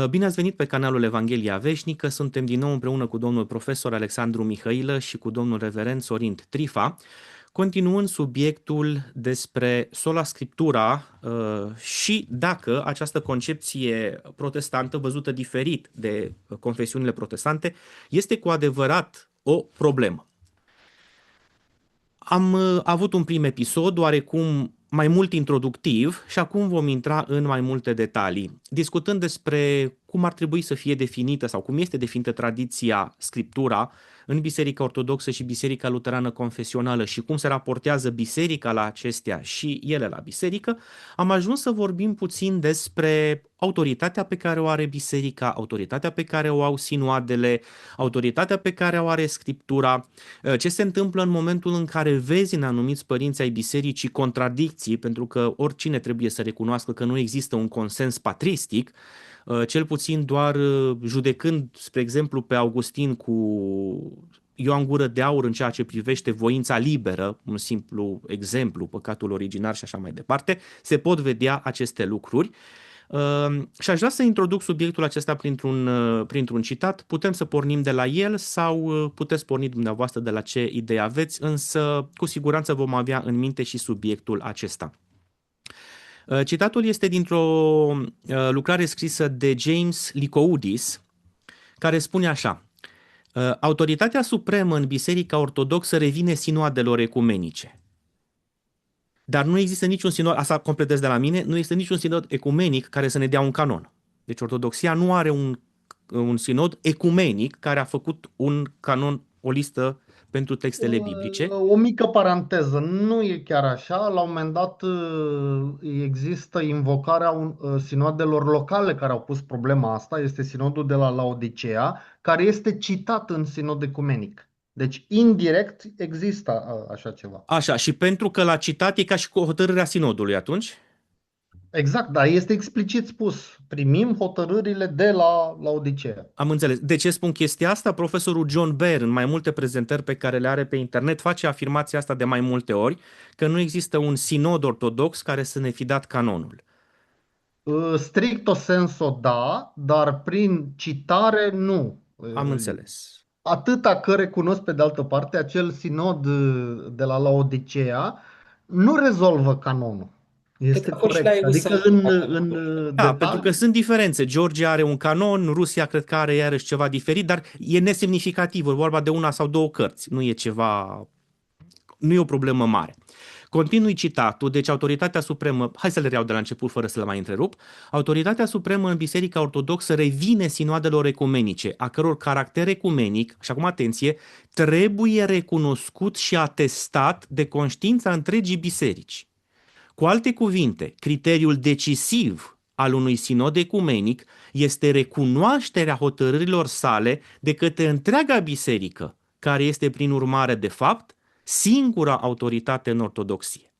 Bine ați venit pe canalul Evanghelia Veșnică. Suntem din nou împreună cu domnul profesor Alexandru Mihailă și cu domnul reverend Sorin Trifa, continuând subiectul despre sola scriptura și dacă această concepție protestantă, văzută diferit de confesiunile protestante, este cu adevărat o problemă. Am avut un prim episod, oarecum mai mult introductiv, și acum vom intra în mai multe detalii, discutând despre cum ar trebui să fie definită sau cum este definită tradiția, scriptura în Biserica Ortodoxă și Biserica Luterană Confesională și cum se raportează biserica la acestea și ele la biserică. Am ajuns să vorbim puțin despre autoritatea pe care o are biserica, autoritatea pe care o au sinoadele, autoritatea pe care o are scriptura. Ce se întâmplă în momentul în care vezi în anumiți părinți ai bisericii contradicții, pentru că oricine trebuie să recunoască că nu există un consens patristic, cel puțin doar judecând, spre exemplu, pe Augustin cu Ioan Gură de Aur în ceea ce privește voința liberă, un simplu exemplu, păcatul originar și așa mai departe, se pot vedea aceste lucruri. Și aș vrea să introduc subiectul acesta printr-un citat. Putem să pornim de la el sau puteți porni dumneavoastră de la ce idee aveți, însă cu siguranță vom avea în minte și subiectul acesta. Citatul este dintr-o lucrare scrisă de James Lycoudis, care spune așa: autoritatea supremă în Biserica Ortodoxă revine sinoadelor ecumenice. Dar nu există niciun sinod, asta completez de la mine, nu există niciun sinod ecumenic care să ne dea un canon. Deci Ortodoxia nu are un sinod ecumenic care a făcut un canon, o listă pentru textele biblice. O mică paranteză, nu e chiar așa. La un moment dat există invocarea sinodelor locale care au pus problema asta. Este sinodul de la Laodicea, care este citat în sinod ecumenic. Deci, indirect, există așa ceva. Așa, și pentru că l-a citat e ca și cu hotărârea sinodului atunci. Exact, dar este explicit spus. Primim hotărârile de la Laodicea. Am înțeles. De ce spun chestia asta? Profesorul John Bear, în mai multe prezentări pe care le are pe internet, face afirmația asta de mai multe ori, că nu există un sinod ortodox care să ne fi dat canonul. Stricto senso, da, dar prin citare, nu. Am înțeles. Atâta că recunosc pe de altă parte, acel sinod de la Laodicea nu rezolvă canonul. Cred că Este a fost și la corect. Adică Ierusalim în acolo. Da, pentru că detalii. sunt diferențe. Georgia are un canon, Rusia cred că are iarăși ceva diferit, dar e nesemnificativ, e vorba de una sau două cărți. Nu e ceva, nu e o problemă mare. Continui citatul, deci autoritatea supremă, hai să le reiau de la început fără să le mai întrerup, autoritatea supremă în Biserica Ortodoxă revine sinoadelor ecumenice, a căror caracter ecumenic, și acum atenție, trebuie recunoscut și atestat de conștiința întregii biserici. Cu alte cuvinte, criteriul decisiv al unui sinod ecumenic este recunoașterea hotărârilor sale de către întreaga biserică, care este prin urmare, de fapt, singura autoritate în ortodoxie.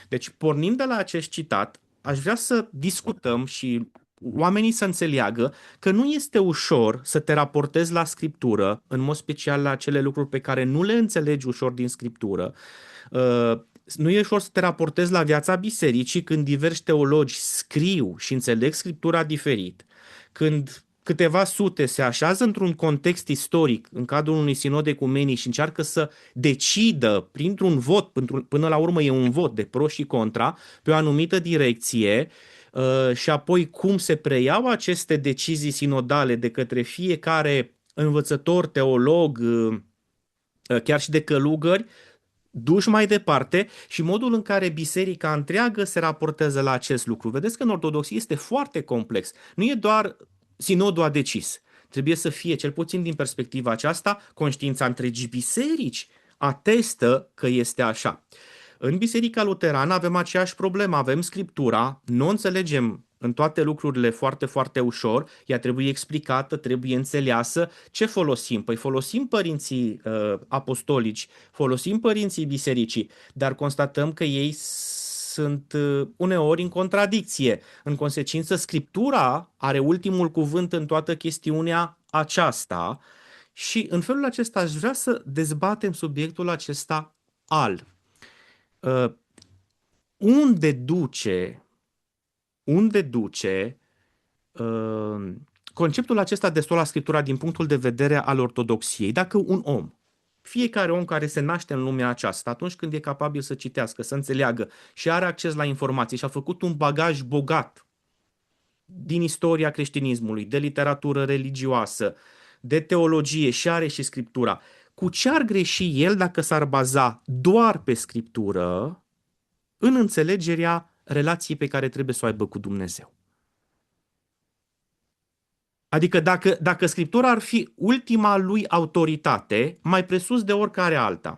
Deci, pornind de la acest citat, aș vrea să discutăm și oamenii să înțeleagă că nu este ușor să te raportezi la Scriptură, în mod special la acele lucruri pe care nu le înțelegi ușor din Scriptură. Nu e ușor să te raportezi la viața bisericii când diversi teologi scriu și înțeleg Scriptura diferit, când câteva sute se așează într-un context istoric, în cadrul unui sinod ecumenic și încearcă să decidă printr-un vot, până la urmă e un vot de pro și contra, pe o anumită direcție, și apoi cum se preiau aceste decizii sinodale de către fiecare învățător, teolog, chiar și de călugări, duși mai departe, și modul în care biserica întreagă se raportează la acest lucru. Vedeți că în ortodoxie este foarte complex. Nu e doar sinodul a decis. Trebuie să fie, cel puțin din perspectiva aceasta, conștiința întregii biserici atestă că este așa. În Biserica Luterană avem aceeași problemă, avem Scriptura, nu o înțelegem în toate lucrurile foarte, foarte ușor, ea trebuie explicată, trebuie înțeleasă. Ce folosim? Păi folosim părinții apostolici, folosim părinții bisericii, dar constatăm că ei sunt uneori în contradicție. În consecință, Scriptura are ultimul cuvânt în toată chestiunea aceasta și în felul acesta aș vrea să dezbatem subiectul acesta al uh, unde duce uh, Conceptul acesta de sola scriptura din punctul de vedere al ortodoxiei, dacă un om, fiecare om care se naște în lumea aceasta, atunci când e capabil să citească, să înțeleagă și are acces la informații și a făcut un bagaj bogat din istoria creștinismului, de literatură religioasă, de teologie și are și scriptura, cu ce ar greși el dacă s-ar baza doar pe scriptură în înțelegerea relației pe care trebuie să o aibă cu Dumnezeu? Adică dacă Scriptura ar fi ultima lui autoritate, mai presus de oricare alta,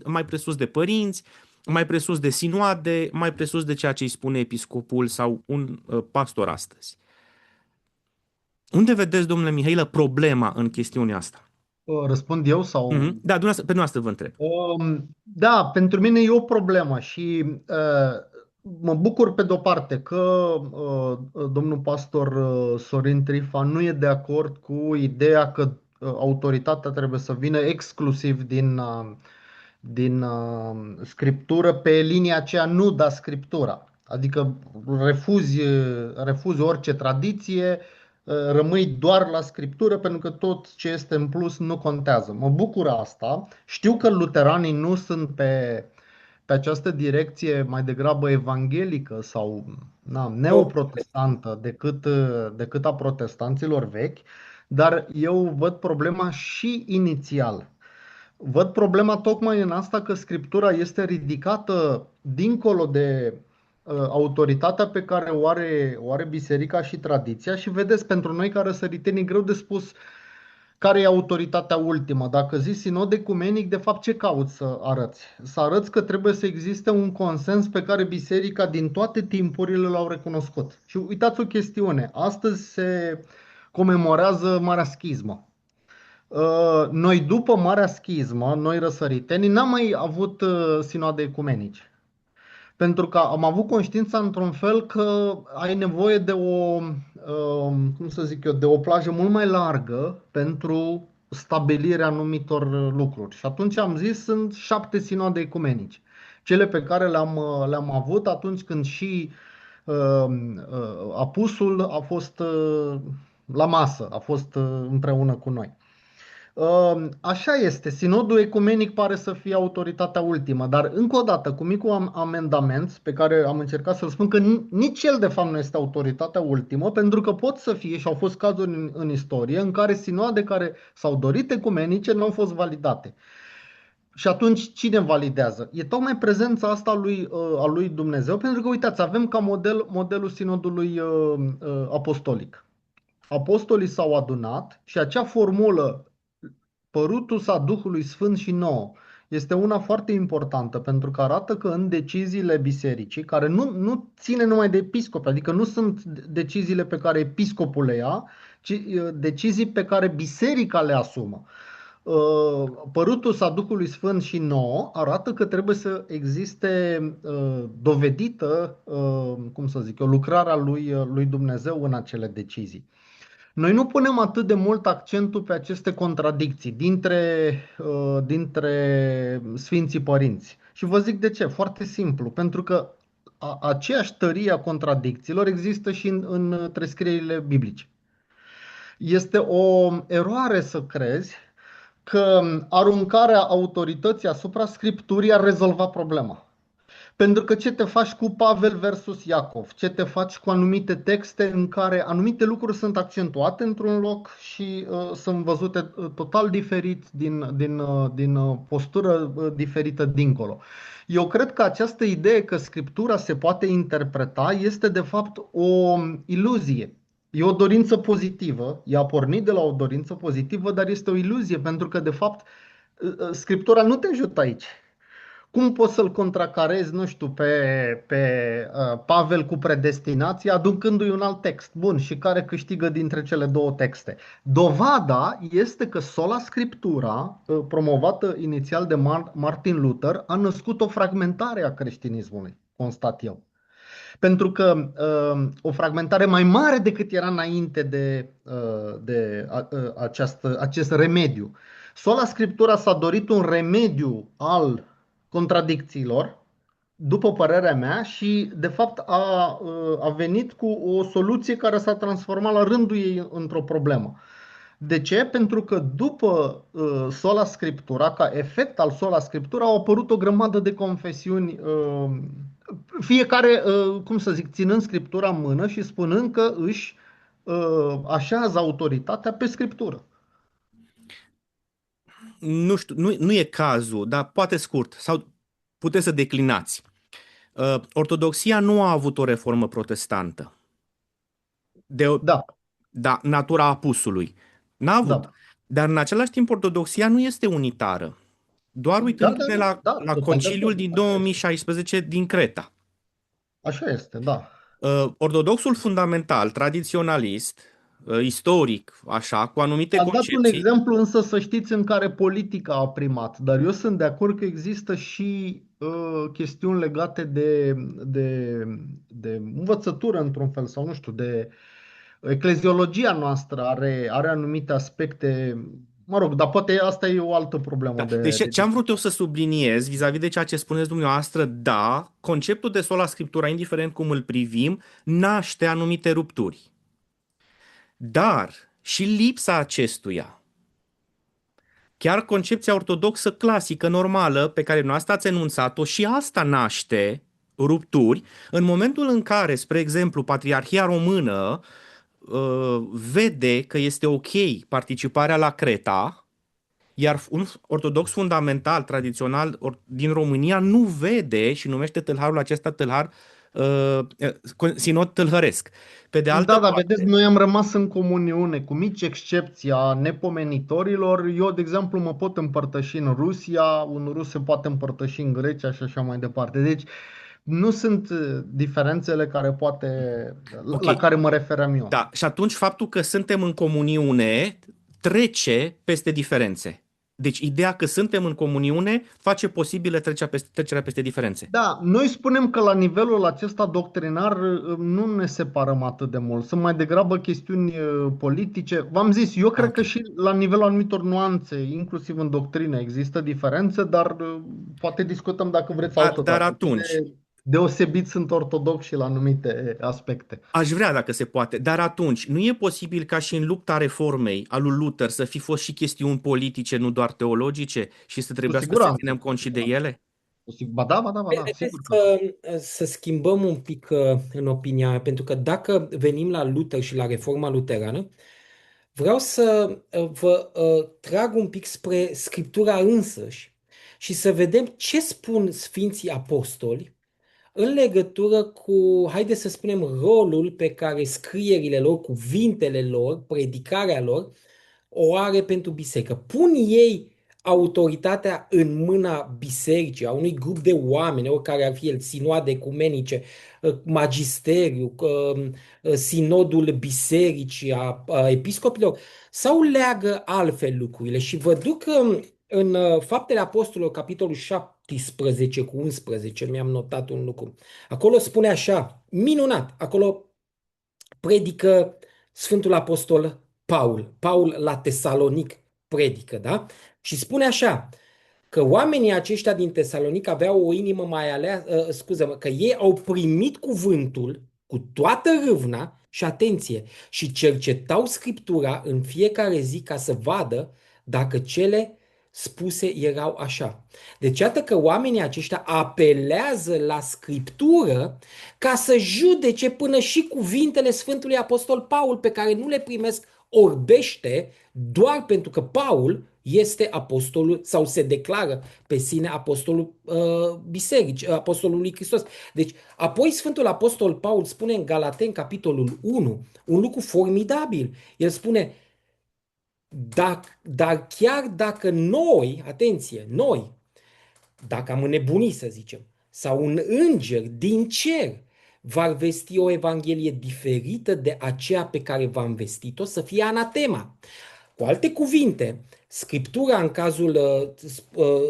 mai presus de părinți, mai presus de sinoade, mai presus de ceea ce îi spune episcopul sau un pastor astăzi. Unde vedeți, domnule Mihailă, problema în chestiunea asta? Răspund eu sau... Da, pe dumneavoastră vă întreb. Da, pentru mine e o problemă și mă bucur pe de-o parte că domnul pastor Sorin Trifa nu e de acord cu ideea că autoritatea trebuie să vină exclusiv din scriptură pe linia aceea nu da scriptura. Adică refuzi orice tradiție, rămâi doar la scriptură pentru că tot ce este în plus nu contează. Mă bucur asta. Știu că luteranii nu sunt pe această direcție mai degrabă evanghelică sau neoprotestantă decât a protestanților vechi, dar eu văd problema și inițial. Văd problema tocmai în asta că scriptura este ridicată dincolo de autoritatea pe care o are biserica și tradiția și vedeți, pentru noi ca răsăriteni e greu de spus care e autoritatea ultimă. Dacă zici sinod ecumenic, de fapt ce cauți să arăți? Să arăți că trebuie să existe un consens pe care biserica din toate timpurile l-au recunoscut. Și uitați o chestiune, astăzi se comemorează Marea Schismă. Noi după Marea Schismă, noi răsăritenii, n-am mai avut sinoade ecumenice. Pentru că am avut conștiința într-un fel că ai nevoie de cum să zic eu, de o plajă mult mai largă pentru stabilirea anumitor lucruri. Și atunci am zis, sunt 7 sinoade ecumenice. Cele pe care le-am avut atunci când și apusul a fost la masă, a fost împreună cu noi. Așa este, sinodul ecumenic pare să fie autoritatea ultimă, dar încă o dată, cu micul amendament pe care am încercat să-l spun că nici el de fapt nu este autoritatea ultimă, pentru că pot să fie și au fost cazuri în istorie în care sinoade care s-au dorit ecumenice nu au fost validate. Și atunci cine validează? E tocmai prezența asta a lui Dumnezeu, pentru că uitați, avem ca modelul sinodului apostolic. Apostolii s-au adunat și acea formulă părutus a Duhului Sfânt și nouă este una foarte importantă pentru că arată că în deciziile bisericii, care nu ține numai de episcop, adică nu sunt deciziile pe care episcopul le ia, ci decizii pe care biserica le asumă. Părutus a Duhului Sfânt și nouă arată că trebuie să existe dovedită, cum să zic eu, lucrarea lui Dumnezeu în acele decizii. Noi nu punem atât de mult accentul pe aceste contradicții dintre Sfinții Părinți. Și vă zic de ce. Foarte simplu. Pentru că aceeași tărie a contradicțiilor există și între scrierile biblice. Este o eroare să crezi că aruncarea autorității asupra Scripturii ar rezolva problema. Pentru că ce te faci cu Pavel versus Iacov? Ce te faci cu anumite texte în care anumite lucruri sunt accentuate într-un loc și sunt văzute total diferit din postură diferită dincolo? Eu cred că această idee că Scriptura se poate interpreta este de fapt o iluzie. E o dorință pozitivă, ea a pornit de la o dorință pozitivă, dar este o iluzie pentru că de fapt Scriptura nu te ajută aici. Cum poți să-l contracarezi, nu știu, pe Pavel cu predestinația, aducându-i un alt text? Bun, și care câștigă dintre cele două texte? Dovada este că sola scriptura, promovată inițial de Martin Luther, a născut o fragmentare a creștinismului, constat eu. Pentru că o fragmentare mai mare decât era înainte de acest remediu. Sola Scriptura s-a dorit un remediu al contradicțiilor după părerea mea, și de fapt a venit cu o soluție care s-a transformat la rândul ei într-o problemă. De ce? Pentru că după sola scriptura, ca efect al sola scriptura, au apărut o grămadă de confesiuni, fiecare, cum să zic, ținând scriptura în mână și spunând că își așează autoritatea pe scriptură. Nu știu, nu e cazul, dar poate scurt, sau puteți să declinați. Ortodoxia nu a avut o reformă protestantă. Da, Da, natura apusului. N-a avut. da. Dar în același timp, ortodoxia nu este unitară. Doar Da, da, uitându-ne da, da, la total de conciliul acord. din Așa este. 2016 din Creta. Așa este, da. Ortodoxul fundamental, tradiționalist, istoric, așa, cu anumite Ați dat un concepții. exemplu, însă să știți, în care politica a primat, dar eu sunt de acord că există și chestiuni legate de, de învățătură, într-un fel, sau nu știu, de ecleziologia noastră are anumite aspecte, mă rog, dar poate asta e o altă problemă Da. Deci de ce am vrut discuție. eu să subliniez vis-a-vis de ceea ce spuneți dumneavoastră, da, conceptul de sola scriptura, indiferent cum îl privim, naște anumite rupturi. Dar și lipsa acestuia, chiar concepția ortodoxă clasică, normală, pe care noastră ați enunțat-o, și asta naște rupturi în momentul în care, spre exemplu, Patriarhia Română vede că este ok participarea la Creta, iar un ortodox fundamental, tradițional din România nu vede și numește tâlharul acesta tâlhar, sinod tâlhăresc. Pe de altă Da, dar vedeți, parte, noi am rămas în comuniune, cu mici excepții a nepomenitorilor. Eu, de exemplu, mă pot împărtăși în Rusia, un rus se poate împărtăși în Grecia și așa mai departe. Deci, nu sunt diferențele ok, la care mă referam eu. da, și atunci faptul că suntem în comuniune trece peste diferențe. Deci ideea că suntem în comuniune face posibilă trecerea peste diferențe. Da, noi spunem că la nivelul acesta doctrinar nu ne separăm atât de mult. Sunt mai degrabă chestiuni politice. V-am zis, eu Ah, cred ok. că și la nivelul anumitor nuanțe, inclusiv în doctrină, există diferențe, dar poate discutăm dacă vreți altă Dar dată. Cât atunci, de deosebit sunt ortodoxi la anumite aspecte. aș vrea dacă se poate, dar atunci nu e posibil ca și în lupta reformei a lui Luther să fi fost și chestiuni politice, nu doar teologice, și să Cu trebuiască să siguranță, ținem cont cu și de siguranță. ele? Ba da, ba da, ba da, Haideți sigur că da. să schimbăm un pic în opinia mea, pentru că dacă venim la Luther și la Reforma Luterană, vreau să vă trag un pic spre Scriptura însăși și să vedem ce spun Sfinții Apostoli în legătură cu, haideți să spunem, rolul pe care scrierile lor, cuvintele lor, predicarea lor, o are pentru biserică. Pun ei autoritatea în mâna bisericii, a unui grup de oameni, oricare ar fi el, sinoade ecumenice, magisteriu, sinodul bisericii, a episcopilor, sau leagă altfel lucrurile? Și vă duc în Faptele Apostolilor, capitolul 17 cu 11, mi-am notat un lucru. Acolo spune așa, minunat, acolo predică Sfântul Apostol Paul. Paul la Tesalonic predică, da? Și spune așa, că oamenii aceștia din Tesalonic aveau o inimă mai aleasă, scuză-mă, că ei au primit cuvântul cu toată râvna și atenție și cercetau Scriptura în fiecare zi ca să vadă dacă cele spuse erau așa. Deci iată că oamenii aceștia apelează la Scriptură ca să judece până și cuvintele Sfântului Apostol Paul pe care nu le primesc orbește doar pentru că Paul este apostolul sau se declară pe sine apostolul bisericii, apostolul lui Hristos. Deci, apoi Sfântul Apostol Paul spune în Galateni, capitolul 1, un lucru formidabil. El spune, dar chiar dacă noi, atenție, noi, dacă am înnebunit, să zicem, sau un înger din cer va vesti o evanghelie diferită de aceea pe care v-am vestit-o, să fie anatema. Cu alte cuvinte, Scriptura, în cazul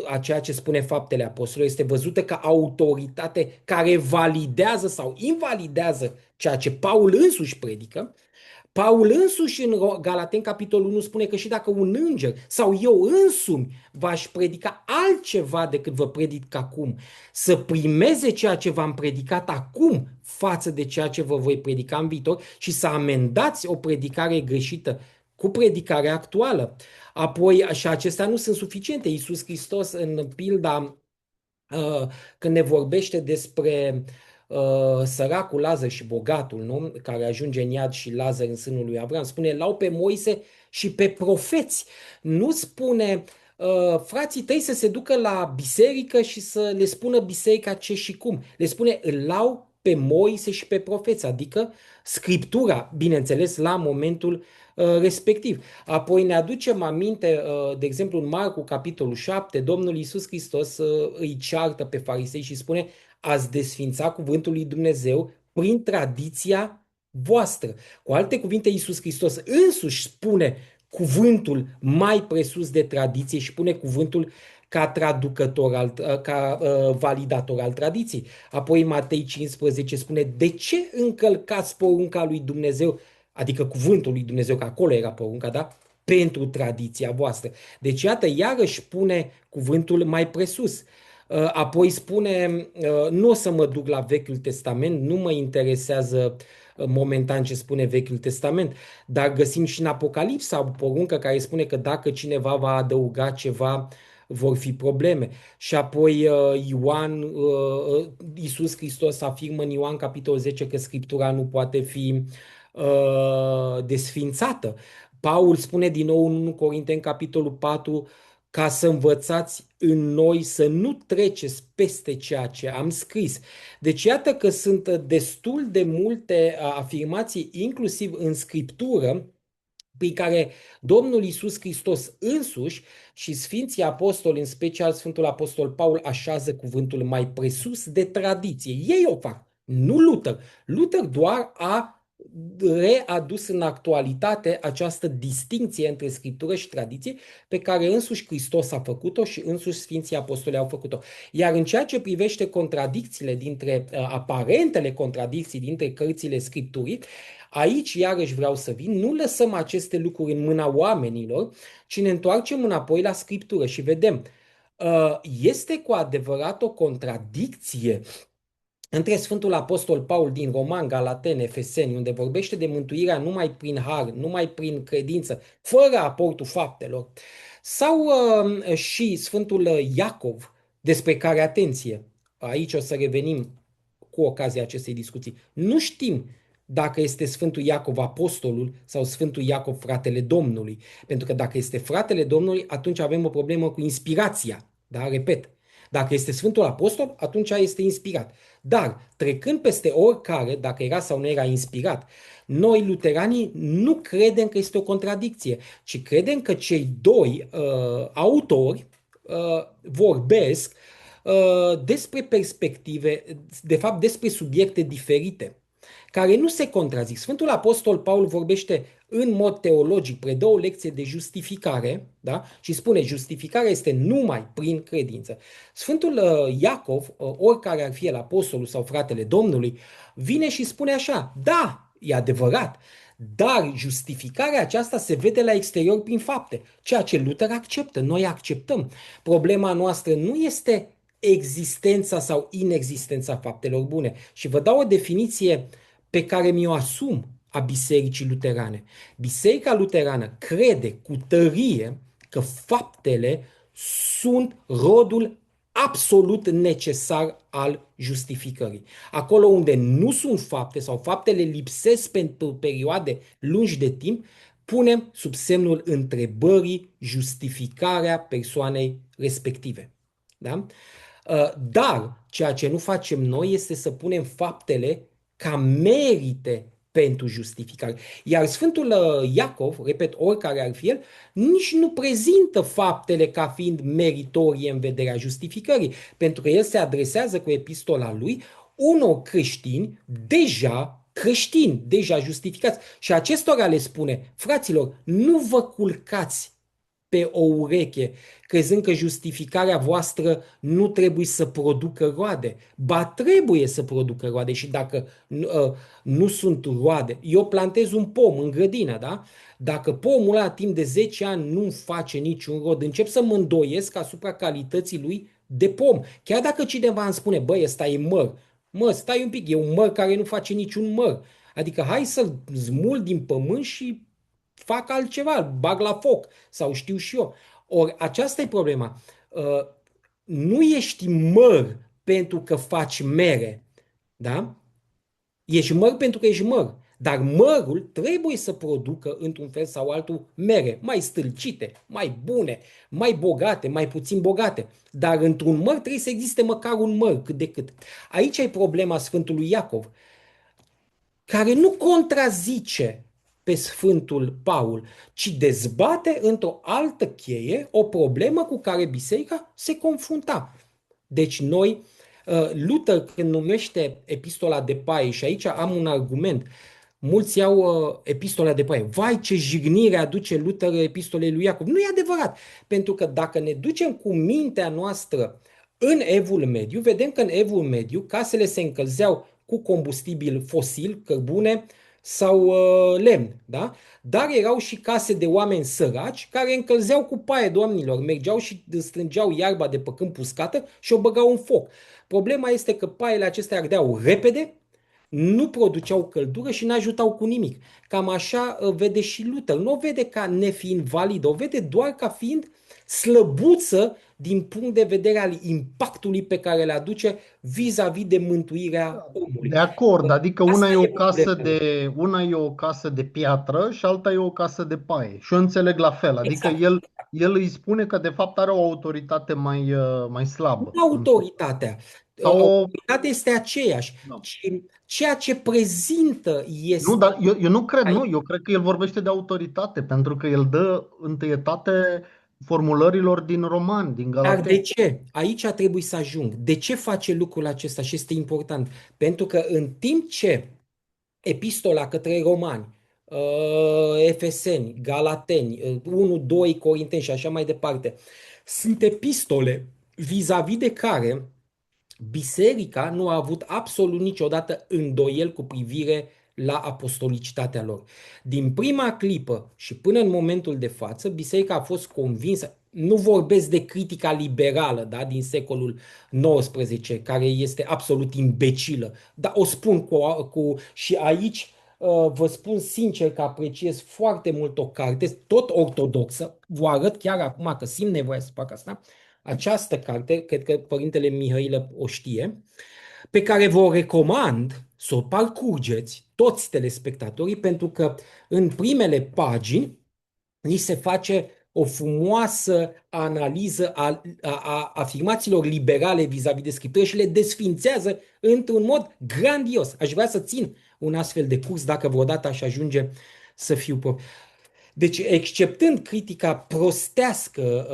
a ceea ce spune Faptele Apostolilor, este văzută ca autoritate care validează sau invalidează ceea ce Paul însuși predică, Paul însuși în Galateni, capitolul 1, spune că și dacă un înger sau eu însumi v-aș predica altceva decât vă predic acum, să primeze ceea ce v-am predicat acum față de ceea ce vă voi predica în viitor și să amendați o predicare greșită cu predicarea actuală. Apoi, și acestea nu sunt suficiente. Iisus Hristos, în pilda când ne vorbește despre săracul Lazar și bogatul, nu? Care ajunge în iad și Lazar în sânul lui Avram, spune, l-au pe Moise și pe profeți. Nu spune, frații tăi să se ducă la biserică și să le spună biserica ce și cum. Le spune, îl lau pe Moise și pe profeți, adică Scriptura, bineînțeles, la momentul respectiv. Apoi ne aducem aminte, de exemplu, în Marcu, capitolul 7, Domnul Iisus Hristos îi ceartă pe farisei și spune, ați desfințat cuvântul lui Dumnezeu prin tradiția voastră. Cu alte cuvinte, Iisus Hristos însuși spune cuvântul mai presus de tradiție și pune cuvântul ca traducător, ca validator al tradiției. Apoi Matei 15 spune, de ce încălcați porunca lui Dumnezeu, adică cuvântul lui Dumnezeu, că acolo era porunca, da? Pentru tradiția voastră. Deci, iată, iarăși pune cuvântul mai presus. Apoi spune, nu o să mă duc la Vechiul Testament, nu mă interesează momentan ce spune Vechiul Testament, dar găsim și în Apocalipsa o poruncă care spune că dacă cineva va adăuga ceva, vor fi probleme. Și apoi Iisus Hristos afirmă în Ioan capitolul 10 că Scriptura nu poate fi desfințată. Paul spune din nou în 1 Corinteni capitolul 4 ca să învățați în noi să nu treceți peste ceea ce am scris. Deci iată că sunt destul de multe afirmații, inclusiv în Scriptură, prin care Domnul Iisus Hristos însuși și Sfinții Apostoli, în special Sfântul Apostol Paul, așează cuvântul mai presus de tradiție. Ei o fac, nu Luther. Luther doar a readus în actualitate această distinție între Scriptură și tradiție pe care însuși Hristos a făcut-o și însuși Sfinții Apostoli au făcut-o. Iar în ceea ce privește contradicțiile aparentele contradicții dintre cărțile Scripturii, aici iarăși vreau să vin, nu lăsăm aceste lucruri în mâna oamenilor, ci ne întoarcem înapoi la Scriptură și vedem, este cu adevărat o contradicție între Sfântul Apostol Paul din Roman, Galateni, Efeseni, unde vorbește de mântuirea numai prin har, numai prin credință, fără aportul faptelor, sau și Sfântul Iacov, despre care, atenție, aici o să revenim cu ocazia acestei discuții, nu știm dacă este Sfântul Iacov apostolul sau Sfântul Iacov fratele Domnului, pentru că dacă este fratele Domnului, atunci avem o problemă cu inspirația, da, repet. Dacă este Sfântul Apostol, atunci este inspirat. Dar, trecând peste oricare, dacă era sau nu era inspirat, noi, luteranii, nu credem că este o contradicție, ci credem că cei doi autori vorbesc despre perspective, de fapt despre subiecte diferite, care nu se contrazic. Sfântul Apostol Paul vorbește în mod teologic, predă o lecție de justificare, da? Și spune, justificarea este numai prin credință. Sfântul Iacov, oricare ar fi el, apostolul sau fratele Domnului, vine și spune așa, da, e adevărat, dar justificarea aceasta se vede la exterior prin fapte, ceea ce Luther acceptă, noi acceptăm. Problema noastră nu este existența sau inexistența faptelor bune. Și vă dau o definiție pe care mi-o asum a Bisericii Luterane. Biserica Luterană crede cu tărie că faptele sunt rodul absolut necesar al justificării. Acolo unde nu sunt fapte sau faptele lipsesc pentru perioade lungi de timp, punem sub semnul întrebării justificarea persoanei respective. Da? Dar ceea ce nu facem noi este să punem faptele ca merite pentru justificare. Iar Sfântul Iacov, repet, oricare ar fi el, nici nu prezintă faptele ca fiind meritorie în vederea justificării, pentru că el se adresează cu epistola lui unor creștini deja justificați. Și acestora le spune, fraților, nu vă culcați pe o ureche, crezând că justificarea voastră nu trebuie să producă roade. Ba trebuie să producă roade și dacă nu sunt roade, eu plantez un pom în grădină, da? Dacă pomul ăla timp de 10 ani nu face niciun rod, încep să mă îndoiesc asupra calității lui de pom. Chiar dacă cineva îmi spune, băi, ăsta e măr, mă, stai un pic, e un măr care nu face niciun măr. Adică hai să-l smul din pământ și fac altceva, îl bag la foc sau știu și eu. Ori aceasta e problema. Nu ești măr pentru că faci mere, da? Ești măr pentru că ești măr. Dar mărul trebuie să producă într-un fel sau altul mere mai stâlcite, mai bune, mai bogate, mai puțin bogate. Dar într-un măr trebuie să existe măcar un măr cât de cât. Aici e problema Sfântului Iacov, care nu contrazice pe Sfântul Paul, ci dezbate într-o altă cheie o problemă cu care biserica se confrunta. Deci noi, Luther când numește epistola de paie, și aici am un argument, mulți iau epistola de paie, vai ce jignire aduce Luther epistolei lui Iacov. Nu e adevărat, pentru că dacă ne ducem cu mintea noastră în Evul Mediu, vedem că în Evul Mediu casele se încălzeau cu combustibil fosil, cărbune sau lemn, da? Dar erau și case de oameni săraci care încălzeau cu paie, doamnilor, mergeau și strângeau iarba de pe câmp uscată și o băgau în foc. Problema este că paiele acestea ardeau repede, nu produceau căldură și n-ajutau cu nimic. Cam așa vede și Luther. Nu o vede ca nefiind validă, o vede doar ca fiind slăbuță din punct de vedere al impactului pe care le aduce vis-a-vis de mântuirea omului. De acord, adică Asta e problema. una e o casă de piatră și alta e o casă de paie. Și eu înțeleg la fel. Adică Exact. el îi spune că de fapt are o autoritate mai slabă. Nu autoritatea. Sau Autoritatea este aceeași. da. Ci ceea ce prezintă Nu, este dar eu nu cred, aici. nu, eu cred că el vorbește de autoritate, pentru că el dă întâietate formulărilor din Roman, din Dar de Galateni. ce? Aici trebuie să ajung. De ce face lucrul acesta? Și este important. Pentru că în timp ce epistola către romani, Efeseni, Galateni, 1, 2 Corinteni și așa mai departe, sunt epistole vis-a-vis de care biserica nu a avut absolut niciodată îndoiel cu privire la apostolicitatea lor. Din prima clipă și până în momentul de față, biserica a fost convinsă, nu vorbesc de critica liberală, da, din secolul XIX, care este absolut imbecilă, dar o spun și aici vă spun sincer că apreciez foarte mult o carte, tot ortodoxă, vă arăt chiar acum că simt nevoia să fac asta, această carte, cred că părintele Mihailă o știe, pe care vă o recomand să o parcurgeți toți telespectatorii, pentru că în primele pagini ni se face o frumoasă analiză a afirmațiilor liberale vis-a-vis de Scriptură și le desfințează într-un mod grandios. Aș vrea să țin un astfel de curs dacă vreodată aș ajunge să fiu prof. Deci, exceptând critica prostească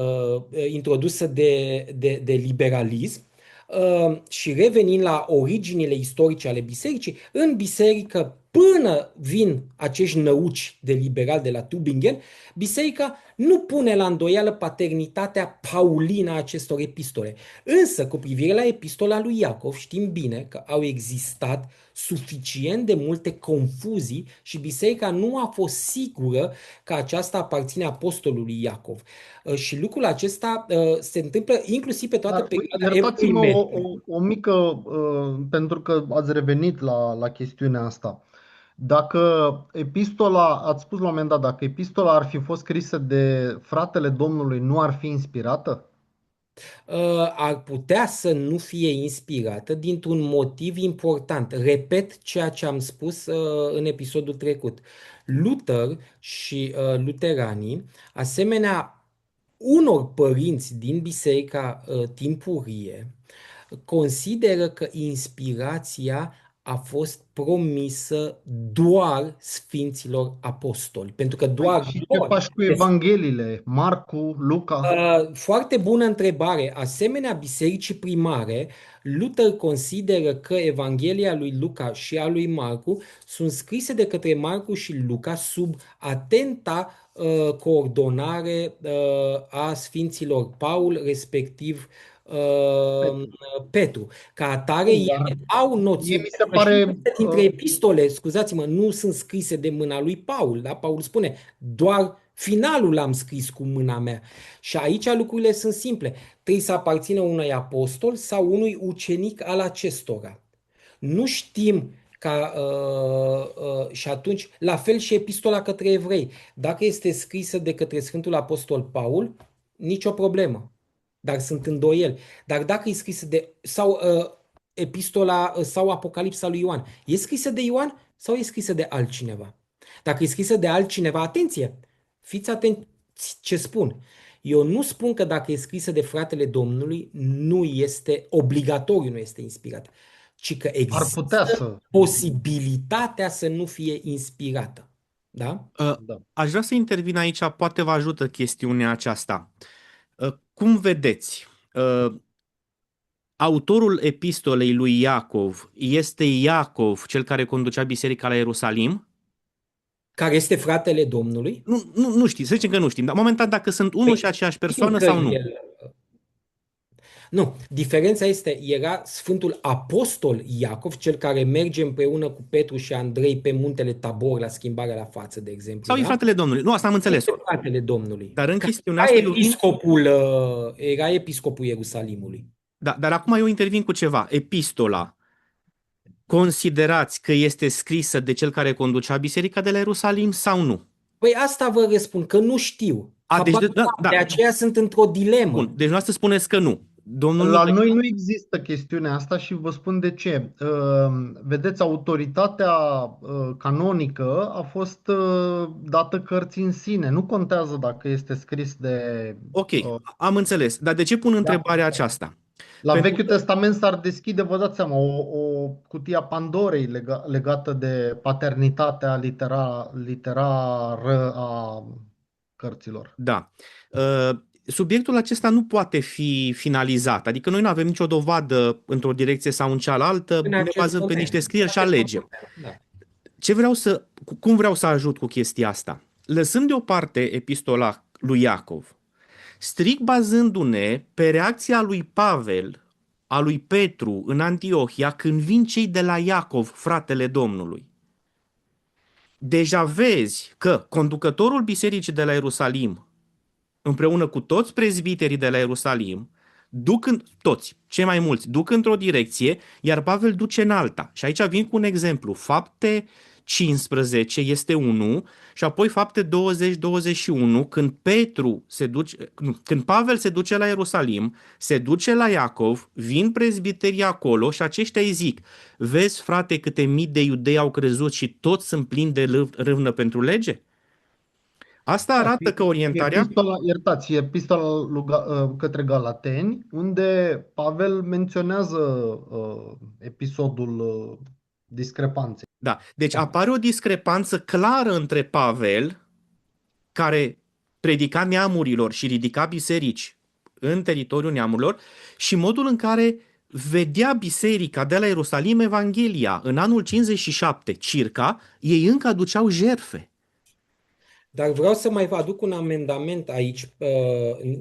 introdusă de liberalism și revenind la originile istorice ale bisericii, în biserică, până vin acești năuci de liberal de la Tübingen, biserica nu pune la îndoială paternitatea paulină a acestor epistole. Însă, cu privire la epistola lui Iacov, știm bine că au existat suficient de multe confuzii și biserica nu a fost sigură că aceasta aparține apostolului Iacov. Și lucrul acesta se întâmplă inclusiv pe toată Dar perioada Evului iertați-mă Mediu. o mică, pentru că ați revenit la chestiunea asta. Dacă epistola, ați spus la un moment dat, dacă epistola ar fi fost scrisă de fratele Domnului, nu ar fi inspirată? Ar putea să nu fie inspirată dintr-un motiv important. Repet ceea ce am spus în episodul trecut. Luther și luteranii, asemenea unor părinți din biserica timpurie, consideră că inspirația a fost promisă doar Sfinților Apostoli, pentru că Păi, doar și ce lor. faci cu Evangheliile? Marcu, Luca? Foarte bună întrebare. Asemenea, bisericii primare, Luther consideră că Evanghelia lui Luca și a lui Marcu sunt scrise de către Marcu și Luca sub atenta coordonare a Sfinților Paul, respectiv Petru. Petru. Ca atare, Bun, ei dar au mie noțiuni, mi se pentru că și pare multe dintre epistole, scuzați-mă, nu sunt scrise de mâna lui Paul. Da? Paul spune, doar finalul l-am scris cu mâna mea. Și aici lucrurile sunt simple. Trebuie să aparțină unui apostol sau unui ucenic al acestora. Nu știm și atunci, la fel și epistola către evrei. Dacă este scrisă de către Sfântul Apostol Paul, nicio problemă. Dar sunt îndoieli. Dar dacă e scrisă sau epistola sau Apocalipsa lui Ioan, e scrisă de Ioan sau e scrisă de altcineva? Dacă e scrisă de altcineva, atenție! Fiți atenți ce spun. Eu nu spun că dacă e scrisă de fratele Domnului, nu este obligatoriu, nu este inspirat, ci că ar putea există să. posibilitatea să nu fie inspirată. Da? Da. Aș vrea să intervin aici, poate vă ajută chestiunea aceasta. Cum vedeți, autorul epistolei lui Iacov este Iacov, cel care conducea biserica la Ierusalim? Care este fratele Domnului? Nu știm, să zicem că nu știm, dar momentan dacă sunt unul și Păi, aceeași știu persoană că sau nu. el. Nu, diferența este, era Sfântul Apostol Iacov, cel care merge împreună cu Petru și Andrei pe muntele Tabor la schimbarea la față, de exemplu. Sau e Da? fratele Domnului. Nu, asta am înțeles. Este fratele Domnului. Dar în Care chestiunea asta era episcopul Ierusalimului. Da, dar acum eu intervin cu ceva. Epistola. Considerați că este scrisă de cel care conducea biserica de la Ierusalim sau nu? Păi asta vă răspund, că nu știu. Deci, Habar n-am, de aceea sunt într-o dilemă. Bun, deci noastră spuneți că nu. Domnul La Nicolae- noi nu există chestiunea asta și vă spun de ce. Vedeți, autoritatea canonică a fost dată cărții în sine. Nu contează dacă este scris de... Ok, am înțeles. Dar de ce pun întrebarea aceasta? La Pentru Vechiul Testament s-ar deschide, vă dați seama, o cutie a Pandorei legată de paternitatea literară a cărților. Da. Subiectul acesta nu poate fi finalizat. Adică noi nu avem nicio dovadă într-o direcție sau în cealaltă, În ne acest bazăm pe moment. niște scrieri și alegem. Da. Cum vreau să ajut cu chestia asta? Lăsând deoparte epistola lui Iacov, strict bazându-ne pe reacția lui Pavel, a lui Petru în Antiohia, când vin cei de la Iacov, fratele Domnului. Deja vezi că conducătorul bisericii de la Ierusalim, împreună cu toți prezbiterii de la Ierusalim, toți, cei mai mulți, duc într-o direcție, iar Pavel duce în alta. Și aici vin cu un exemplu. Fapte 15 este unul și apoi fapte 20-21, când Pavel se duce la Ierusalim, se duce la Iacov, vin prezbiterii acolo și aceștia îi zic: vezi, frate, câte mii de iudei au crezut și toți sunt plini de râvnă pentru lege? Asta arată că orientarea... Epistola către Galateni, unde Pavel menționează episodul discrepanței. Da, deci apare o discrepanță clară între Pavel, care predica neamurilor și ridica biserici în teritoriul neamurilor, și modul în care vedea biserica de la Ierusalim Evanghelia. În anul 57, circa, ei încă aduceau jertfe. Dar vreau să mai vă aduc un amendament aici,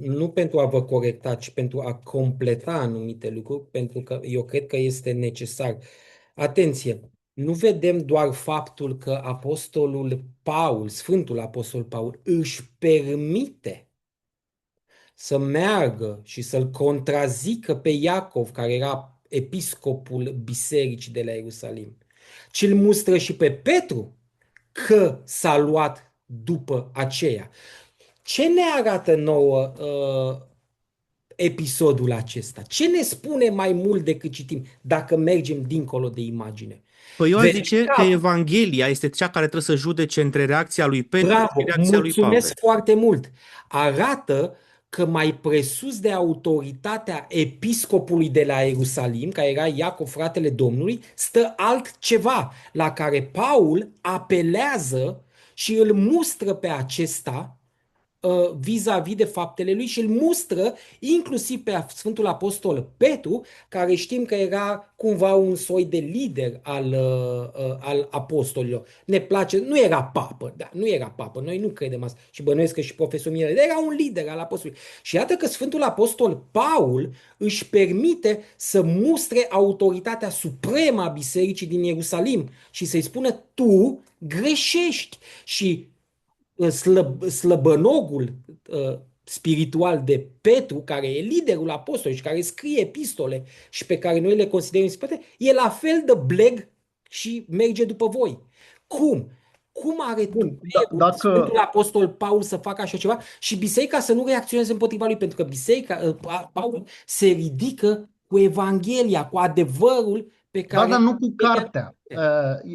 nu pentru a vă corecta, ci pentru a completa anumite lucruri, pentru că eu cred că este necesar. Atenție! Nu vedem doar faptul că apostolul Paul, Sfântul Apostol Paul, își permite să meargă și să-l contrazică pe Iacov, care era episcopul bisericii de la Ierusalim, ci îl mustră și pe Petru că s-a luat după aceea. Ce ne arată nouă episodul acesta? Ce ne spune mai mult decât citim dacă mergem dincolo de imagine? Păi eu aș zice că Evanghelia este cea care trebuie să judece între reacția lui Petru și reacția lui Pavel. Mulțumesc foarte mult. Arată că mai presus de autoritatea episcopului de la Ierusalim, care era Iacov, fratele Domnului, stă altceva la care Paul apelează și îl mustră pe acesta vis-a-vis de faptele lui și îl mustră inclusiv pe Sfântul Apostol Petru, care știm că era cumva un soi de lider al apostolilor. Ne place, nu era papă, da, nu era papă, noi nu credem asta și bănuiesc că și profesorul Mirele, era un lider al apostolului. Și iată că Sfântul Apostol Paul își permite să mustre autoritatea supremă a bisericii din Ierusalim și să-i spună tu greșești și slăbănogul spiritual de Petru, care e liderul apostolului și care scrie epistole și pe care noi le considerăm inspirate, e la fel de bleg și merge după voi. Cum? Cum are Sfântul Apostol Paul să facă așa ceva și biserica să nu reacționeze împotriva lui? Pentru că biserica, Paul se ridică cu Evanghelia, cu adevărul pe care... Da, dar nu cu cartea.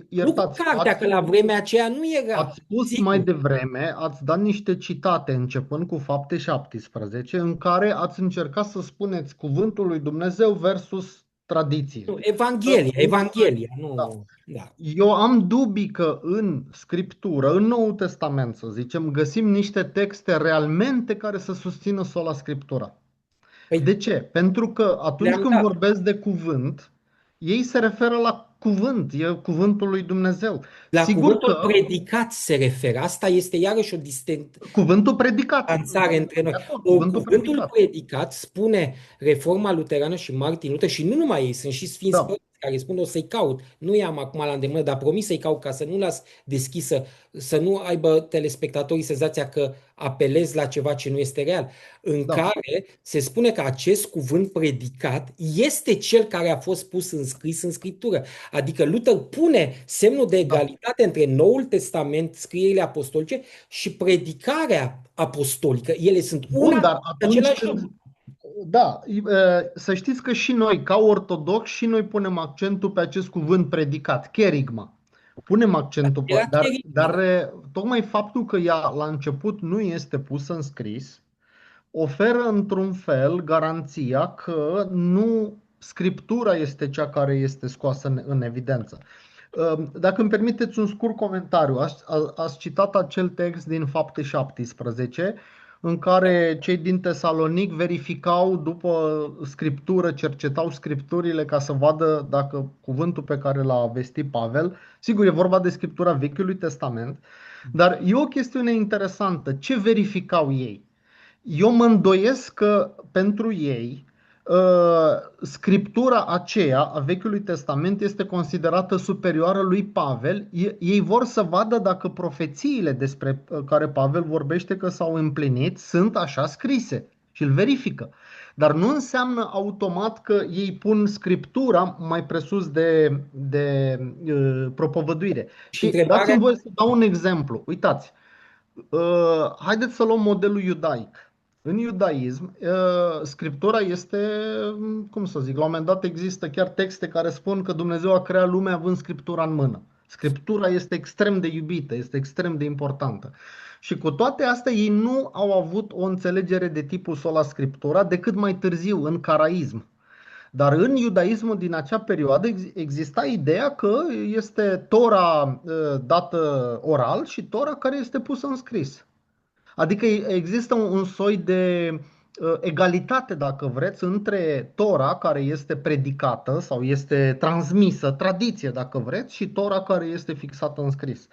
Nu cu cartea, că la vremea aceea nu era. Ați spus mai devreme, ați dat niște citate începând cu Fapte 17, în care ați încercat să spuneți cuvântul lui Dumnezeu versus tradiție. Nu, Evanghelia, nu. Da. Da. Eu am dubii că în Scriptură, în Noul Testament, să zicem, găsim niște texte realmente care să susțină sola Scriptura. Păi, de ce? Pentru că atunci când vorbesc de cuvânt, ei se referă la cuvânt, e cuvântul lui Dumnezeu. La Sigur cuvântul că predicat se referă. Asta este iarăși o cuvântul predicat între noi. Cuvântul predicat spune Reforma Luterană și Martin Luther și nu numai ei, sunt și sfinți părinți care spun o să-i caut. Nu i-am acum la îndemână, dar promis să-i caut ca să nu las deschisă, să nu aibă telespectatorii senzația că apelez la ceva ce nu este real. În care se spune că acest cuvânt predicat este cel care a fost pus în scris în Scriptură. Adică Luther pune semnul de egalitate între Noul Testament, scrierile apostolice și predicarea apostolică. Ele sunt una același lucru. Da, să știți că și noi, ca ortodoxi, și noi punem accentul pe acest cuvânt predicat, kerygma. Punem accentul pe, dar tocmai faptul că ea la început nu este pusă în scris, oferă într-un fel garanția că nu Scriptura este cea care este scoasă în evidență. Dacă îmi permiteți un scurt comentariu, ați citat acel text din Fapte 17, în care cei din Tesalonic verificau după Scriptură, cercetau Scripturile ca să vadă dacă cuvântul pe care l-a vestit Pavel, sigur e vorba de Scriptura Vechiului Testament, dar e o chestiune interesantă. Ce verificau ei? Eu mă îndoiesc că pentru ei Scriptura aceea a Vechiului Testament este considerată superioară lui Pavel. Ei vor să vadă dacă profețiile despre care Pavel vorbește că s-au împlinit sunt așa scrise și îl verifică. Dar nu înseamnă automat că ei pun Scriptura mai presus de propovăduire. Și dați-mi voie să dau un exemplu. Uitați, haideți să luăm modelul iudaic. În iudaism, Scriptura este, cum să zic, la un moment dat există chiar texte care spun că Dumnezeu a creat lumea având Scriptura în mână. Scriptura este extrem de iubită, este extrem de importantă. Și cu toate astea, ei nu au avut o înțelegere de tipul sola Scriptura decât mai târziu, în caraism. Dar în iudaismul din acea perioadă exista ideea că este Tora dată oral și Tora care este pusă în scris. Adică există un soi de egalitate, dacă vreți, între Tora care este predicată sau este transmisă, tradiție, dacă vreți, și Tora care este fixată în scris.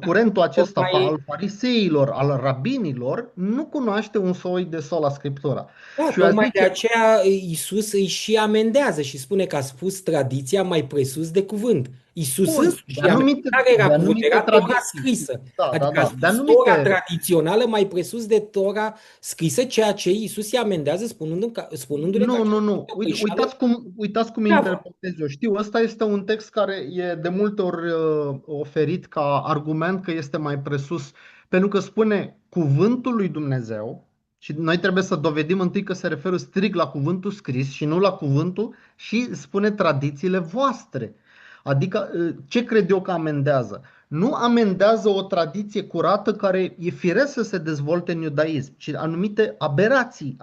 Curentul acesta al fariseilor, al rabinilor, nu cunoaște un soi de sola Scriptura. Da, tocmai de aceea Iisus îi și amendează și spune că a spus tradiția mai presus de cuvânt. Iisus însuși care era cuvânt, era Tora scrisă. Adică a spus Tora tradițională mai presus de Tora scrisă, ceea ce Iisus îi amendează spunându-le că... Nu. Uitați cum interpretez eu. Știu, ăsta este un text care e de multe ori oferit ca argument că este mai presus, pentru că spune cuvântul lui Dumnezeu. Și noi trebuie să dovedim întâi că se referă strict la cuvântul scris și nu la cuvântul, și spune tradițiile voastre. Adică ce cred eu că amendează? nu amendează o tradiție curată care e firesc să se dezvolte în iudaism, ci anumite aberații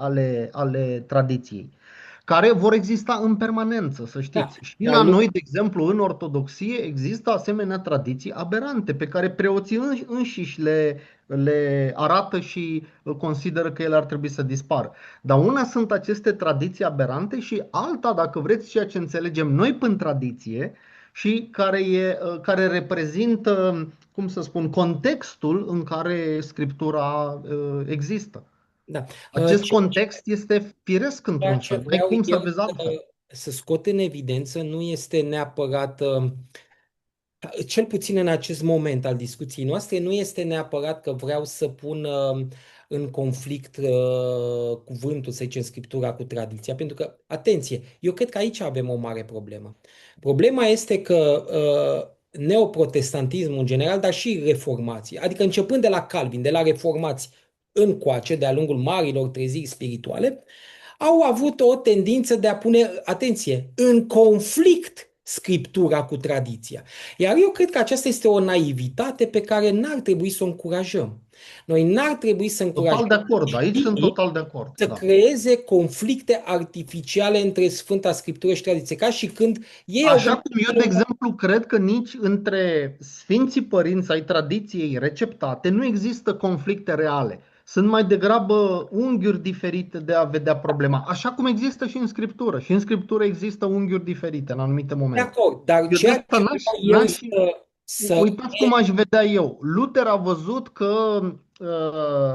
ale tradiției, care vor exista în permanență, să Da, știți. Și dar la nu noi, de exemplu, în ortodoxie, există asemenea tradiții aberante pe care preoții înșiși le arată și consideră că ele ar trebui să dispară. Dar una sunt aceste tradiții aberante și alta, dacă vreți, ceea ce înțelegem noi prin tradiție și care reprezintă, cum să spun, contextul în care Scriptura există. da. Acest Ce- context este firesc Ceea într-un ce fel, n-ai vreau cum să eu vezi altfel. să scot în evidență nu este neapărat, cel puțin în acest moment al discuției noastre, nu este neapărat că vreau să pun în conflict cuvântul, să zicem, Scriptura cu tradiția, pentru că, atenție, eu cred că aici avem o mare problemă. Problema este că neoprotestantismul în general, dar și reformații, adică începând de la Calvin, de la reformați încoace, de-a lungul marilor treziri spirituale, au avut o tendință de a pune, atenție, în conflict Scriptura cu tradiția. Iar eu cred că aceasta este o naivitate pe care n-ar trebui să o încurajăm. Noi n-ar trebui să încurajăm Total de acord, aici sunt creștinii total de acord. să Da. creeze conflicte artificiale între Sfânta Scriptură și tradiție, ca și când ei au Așa venit. cum eu, de exemplu, cred că nici între Sfinții Părinți ai tradiției receptate nu există conflicte reale. Sunt mai degrabă unghiuri diferite de a vedea problema. Așa cum există și în Scriptură. Și în Scriptură există unghiuri diferite în anumite De momente. acord, dar Eu de ceea asta ce vreau eu să Uitați cum aș vedea eu. Luther a văzut că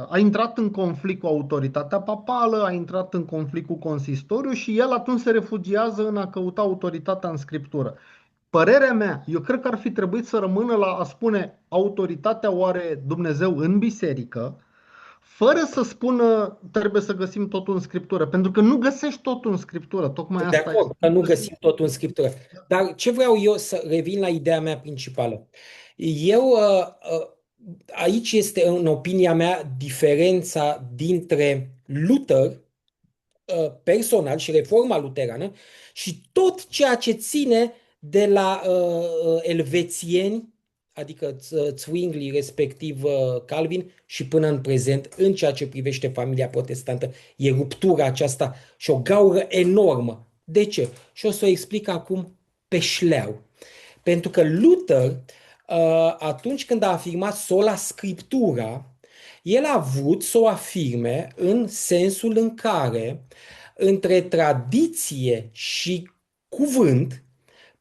a intrat în conflict cu autoritatea papală, a intrat în conflict cu consistoriul și el atunci se refugiază în a căuta autoritatea în Scriptură. Părerea mea, eu cred că ar fi trebuit să rămână la a spune autoritatea o are Dumnezeu în biserică, fără să spună trebuie să găsim totul în Scriptură, pentru că nu găsești totul în Scriptură, tocmai de asta este. acord că nu găsim totul în Scriptură. Dar ce vreau eu să revin la ideea mea principală. Eu, aici este, în opinia mea, diferența dintre Luther personal și reforma luterană și tot ceea ce ține de la elvețieni, adică Zwingli, respectiv Calvin, și până în prezent, în ceea ce privește familia protestantă. E ruptura aceasta și o gaură enormă. De ce? Și o să o explic acum pe șleau. Pentru că Luther, atunci când a afirmat sola scriptura, el a vrut să o afirme în sensul în care între tradiție și cuvânt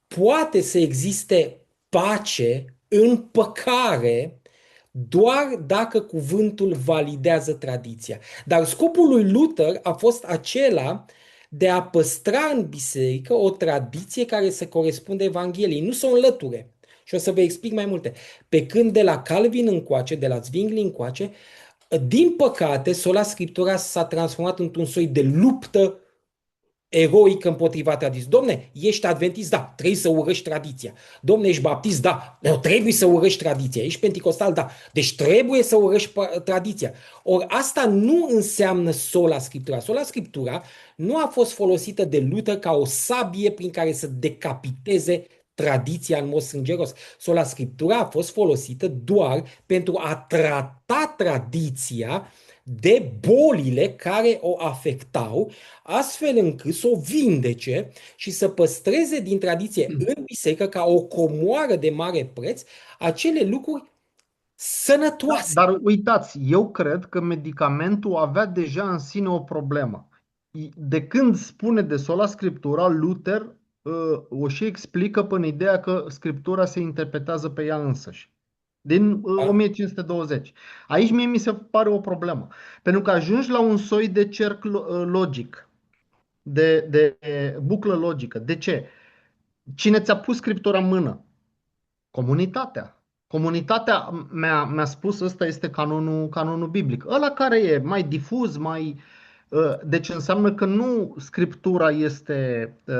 poate să existe pace, împăcare, doar dacă cuvântul validează tradiția. Dar scopul lui Luther a fost acela de a păstra în biserică o tradiție care să corespunde Evangheliei, nu să o înlăture. Și o să vă explic mai multe. Pe când de la Calvin încoace, de la Zwingli încoace, din păcate, sola Scriptura s-a transformat într-un soi de luptă eroică împotriva tradiției. Domne, ești adventist? Da, trebuie să urăști tradiția. Domne, ești baptist? Da, trebuie să urăști tradiția. Ești penticostal? Da, deci trebuie să urăști tradiția. Ori asta nu înseamnă sola Scriptura. Sola Scriptura nu a fost folosită de Luther ca o sabie prin care să decapiteze tradiția în mod sângeros. Sola Scriptura a fost folosită doar pentru a trata tradiția de bolile care o afectau, astfel încât să o vindece și să păstreze din tradiție în biserică ca o comoară de mare preț acele lucruri sănătoase. Dar uitați, eu cred că medicamentul avea deja în sine o problemă. De când spune de sola Scriptura, Luther o și explică până ideea că Scriptura se interpretează pe ea însăși. Din Da? 1520. Aici mie mi se pare o problemă. Pentru că ajungi la un soi de cerc logic, de buclă logică. De ce? Cine ți-a pus Scriptura în mână? Comunitatea. Comunitatea mi-a spus ăsta este canonul biblic. Ăla care e mai difuz, deci înseamnă că nu Scriptura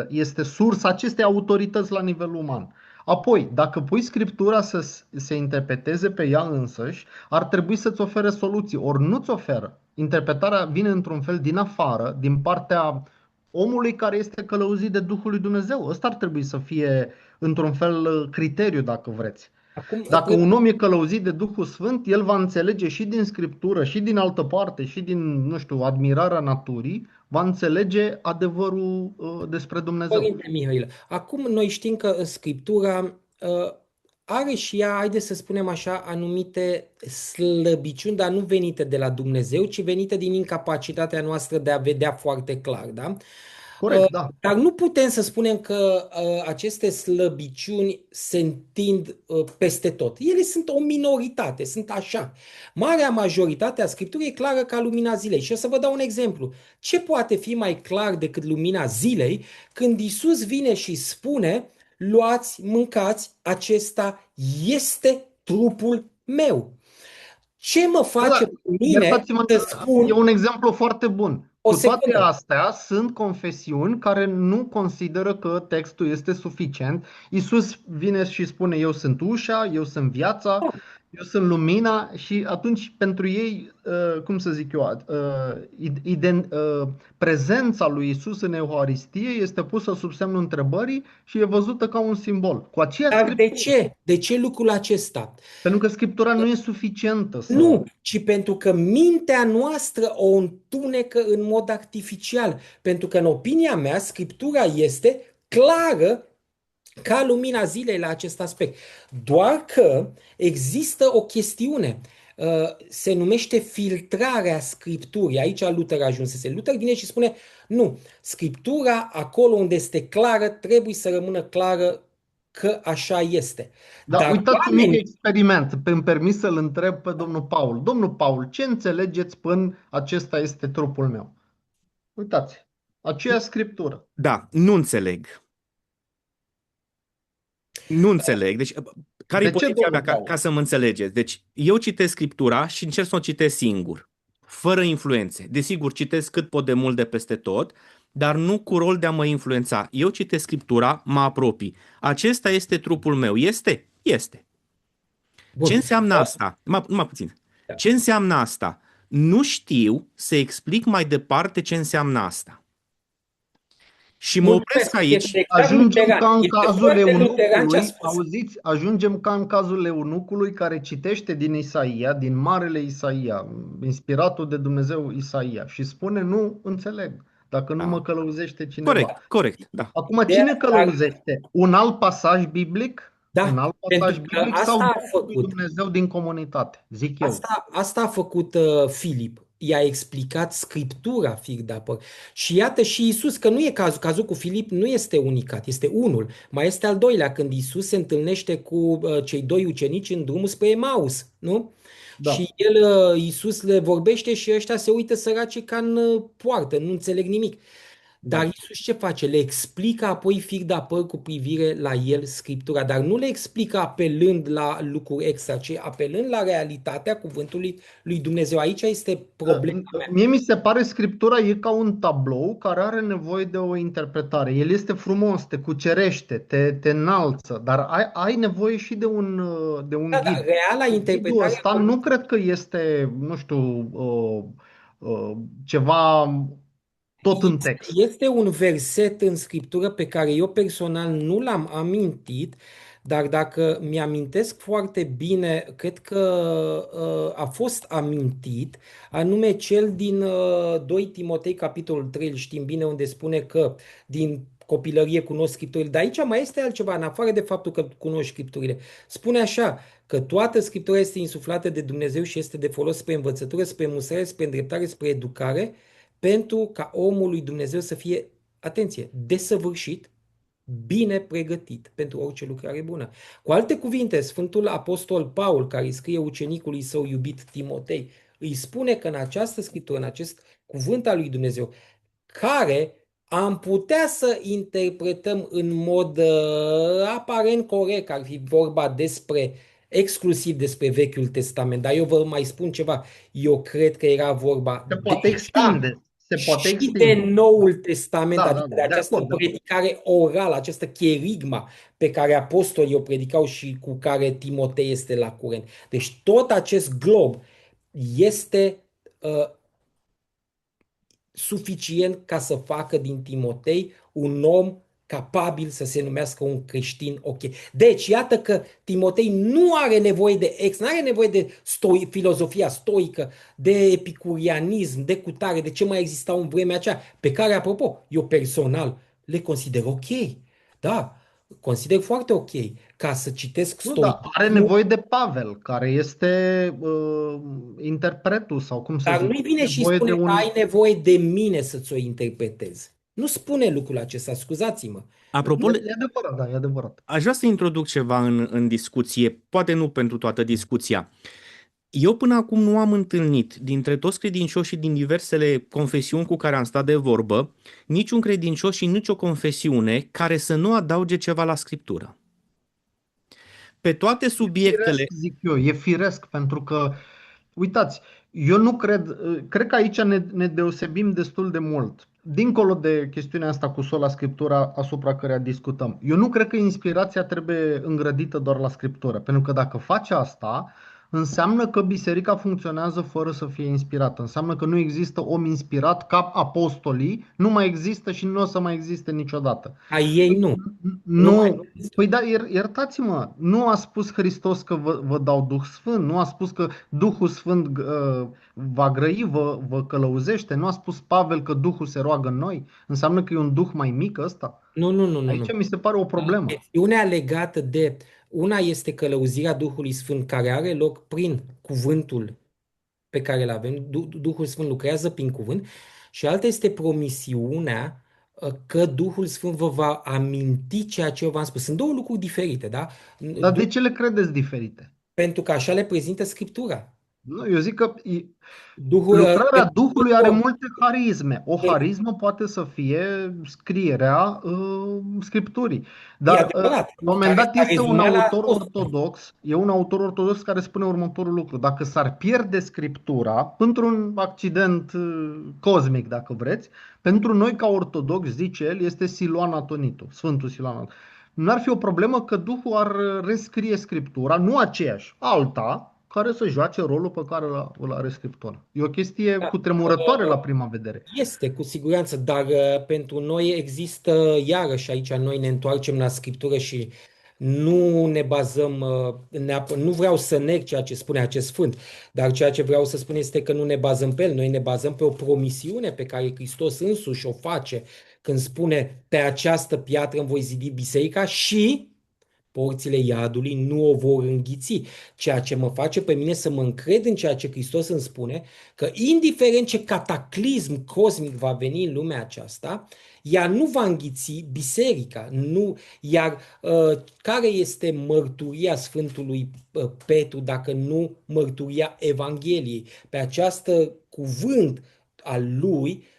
este sursa acestei autorități la nivel uman. Apoi, dacă pui Scriptura să se interpreteze pe ea însăși, ar trebui să-ți ofere soluții. Ori nu-ți oferă. Interpretarea vine într-un fel din afară, din partea omului care este călăuzit de Duhul lui Dumnezeu. Ăsta ar trebui să fie într-un fel criteriu, dacă vreți. Acum, Dacă un om e călăuzit de Duhul Sfânt, el va înțelege și din Scriptură, și din altă parte, și din, nu știu, admirarea naturii, va înțelege adevărul despre Dumnezeu. Părinte Mihail, acum noi știm că Scriptura are și ea, haideți să spunem așa, anumite slăbiciuni, dar nu venite de la Dumnezeu, ci venite din incapacitatea noastră de a vedea foarte clar, da? Corect, da. Dar nu putem să spunem că aceste slăbiciuni se întind peste tot. Ele sunt o minoritate, sunt așa. Marea majoritate a Scripturii e clară ca lumina zilei. Și o să vă dau un exemplu. Ce poate fi mai clar decât lumina zilei când Isus vine și spune: luați, mâncați, acesta este trupul meu. Ce mă Da, face da, pe mine iertați-mă, să e spun un exemplu foarte bun. o Cu toate secundă? astea, sunt confesiuni care nu consideră că textul este suficient. Isus vine și spune: eu sunt ușa, eu sunt viața, eu sunt lumina, și atunci pentru ei, cum să zic eu, prezența lui Isus în Euharistie este pusă sub semnul întrebării și e văzută ca un simbol. Cu aceeași Dar de scriptură. ce? De ce lucrul acesta? Pentru că Scriptura nu e suficientă să... Nu, ci pentru că mintea noastră o întunecă în mod artificial. Pentru că, în opinia mea, Scriptura este clară ca lumina zilei la acest aspect. Doar că există o chestiune. Se numește filtrarea Scripturii. Aici Luther ajunsese. Luther vine și spune: nu, Scriptura, acolo unde este clară, trebuie să rămână clară că așa este. Da, Dar uitați un mic oamenii, experiment. Îmi permis să-l întreb pe domnul Paul. Domnul Paul, ce înțelegeți până acesta este trupul meu? Uitați, aceea scriptură. Da, nu înțeleg. Nu înțeleg. Deci, care e De ce, poziția mea domnul ca Paul? să mă înțelegeți? Deci, eu citesc Scriptura și încerc să o citesc singur, fără influențe. Desigur, citesc cât pot de mult de peste tot, dar nu cu rol de a mă influența. Eu citesc Scriptura, mă apropii. Acesta este trupul meu. Este? Este. Ce bun, înseamnă asta? Numai puțin. Ce înseamnă asta? Nu știu să explic mai departe ce înseamnă asta. Și mă mulțumesc, opresc aici. este exact Ajungem luteran. ca în Este cazul foarte luteran ce a eunucului, spus. auziți, ajungem ca în cazul eunucului care citește din Isaia, din Marele Isaia, inspiratul de Dumnezeu Isaia, și spune: nu înțeleg, dacă nu mă Da. călăuzește cineva. Corect, corect, da. Acum, De, cine dar, călăuzește? Un alt pasaj biblic? Un da, alt pentru pasaj că biblic sau asta a Duhul lui făcut. Dumnezeu din comunitate? Zic eu. Asta a făcut Filip. I-a explicat Scriptura fir de apă. Și iată și Isus, că nu e cazul cu Filip nu este unicat, este unul. Mai este al doilea, când Isus se întâlnește cu cei doi ucenici în drumul spre Emaus, nu? Da. Și Isus le vorbește și ăștia se uită săraci ca în poartă, nu înțeleg nimic. Dar Da. Isus ce face? Le explică apoi fir de apăr cu privire la el Scriptura, dar nu le explică apelând la lucruri extra, ci apelând la realitatea cuvântului lui Dumnezeu. Aici este problema mea. Mie mi se pare Scriptura e ca un tablou care are nevoie de o interpretare. El este frumos, te cucerește, te înalță, dar ai nevoie și de un Da, dar ghid. reala Ghidul interpretare ăsta nu cred că este, nu știu, ceva tot în text. este un verset în Scriptură pe care eu personal nu l-am amintit, dar dacă mi-amintesc foarte bine, cred că a fost amintit, anume cel din 2 Timotei, capitolul 3, îl știm bine, unde spune că din copilărie cunosc Scripturile. Dar aici mai este altceva, în afară de faptul că cunoști Scripturile. Spune așa, că toată Scriptura este insuflată de Dumnezeu și este de folos spre învățătură, spre mustrare, spre îndreptare, spre educare, pentru ca omul lui Dumnezeu să fie, atenție, desăvârșit, bine pregătit pentru orice lucrare bună. Cu alte cuvinte, Sfântul Apostol Paul, care îi scrie ucenicului său iubit Timotei, îi spune că în această scriptură, în acest cuvânt al lui Dumnezeu, care am putea să interpretăm în mod aparent corect, ar fi vorba despre exclusiv despre Vechiul Testament, dar eu vă mai spun ceva, eu cred că era vorba Se poate deja extinde. Se poate și de extinde. Noul Testament, Da, adică da, da, de de această acord, de acord. predicare orală, această cherigma pe care apostolii o predicau și cu care Timotei este la curent. Deci tot acest glob este suficient ca să facă din Timotei un om capabil să se numească un creștin ok. Deci, iată că Timotei nu are nevoie de nu are nevoie de filozofia stoică, de epicurianism, de cutare, de ce mai exista în vremea aceea, pe care, apropo, eu personal le consider ok. Da, consider foarte ok ca să citesc Nu, dar are stoicismul, nevoie de Pavel, care este interpretul sau cum să dar zic, nu-i vine și nevoie de spune că un... ai nevoie de mine să-ți o interpretezi. Nu spune lucrul acesta, scuzați-mă. Apropo, E adevărat, da, e adevărat. aș vrea să introduc ceva în discuție, poate nu pentru toată discuția. Eu până acum nu am întâlnit, dintre toți credincioșii din diversele confesiuni cu care am stat de vorbă, niciun credincios și nicio confesiune care să nu adauge ceva la Scriptură. Pe toate Firesc, subiectele, zic eu, e firesc, pentru că, uitați, eu nu cred că aici ne deosebim destul de mult. Dincolo de chestiunea asta cu sola Scriptura asupra căreia discutăm. Eu nu cred că inspirația trebuie îngrădită doar la Scriptură, pentru că dacă faci asta, înseamnă că biserica funcționează fără să fie inspirată. Înseamnă că nu există om inspirat ca apostolii, nu mai există și nu o să mai existe niciodată. A ei nu. Nu, Nu este. păi da, iertați-mă, nu a spus Hristos că vă dau Duh Sfânt, nu a spus că Duhul Sfânt va grăi, vă călăuzește, nu a spus Pavel că Duhul se roagă în noi, înseamnă că e un Duh mai mic ăsta? Nu. Aici mi se pare o problemă. Chestiunea legată de, una este călăuzirea Duhului Sfânt care are loc prin cuvântul pe care îl avem, Duhul Sfânt lucrează prin cuvânt, și alta este promisiunea că Duhul Sfânt vă va aminti ceea ce eu v-am spus. Sunt două lucruri diferite, da? Dar de ce le credeți diferite? Pentru că așa le prezintă Scriptura. Nu, eu zic că Duhul, lucrarea Duhului are multe harisme. O harismă poate să fie scrierea Scripturii. e Dar adevărat, la un moment dat care este un rezuma la autor apostol. ortodox, care spune următorul lucru. Dacă s-ar pierde Scriptura, într-un accident cosmic, dacă vreți, pentru noi ca ortodox, zice el, este Siluan Atonitu, Sfântul Siluan Atonitu. Nu ar fi o problemă că Duhul ar rescrie Scriptura, nu aceeași, alta, care să joace rolul pe care îl are Scriptura. E o chestie Da. cutremurătoare la prima vedere. Este, cu siguranță, dar pentru noi există, iarăși aici noi ne întoarcem la Scriptură și nu ne bazăm, nu vreau să neg ceea ce spune acest sfânt, dar ceea ce vreau să spun este că nu ne bazăm pe el, noi ne bazăm pe o promisiune pe care Hristos însuși o face când spune: pe această piatră îmi voi zidi biserica și porțile iadului nu o vor înghiți, ceea ce mă face pe mine să mă încred în ceea ce Hristos îmi spune, că indiferent ce cataclism cosmic va veni în lumea aceasta, ea nu va înghiți biserica. Nu, iar care este mărturia Sfântului Petru dacă nu mărturia Evangheliei? Pe această cuvânt al lui,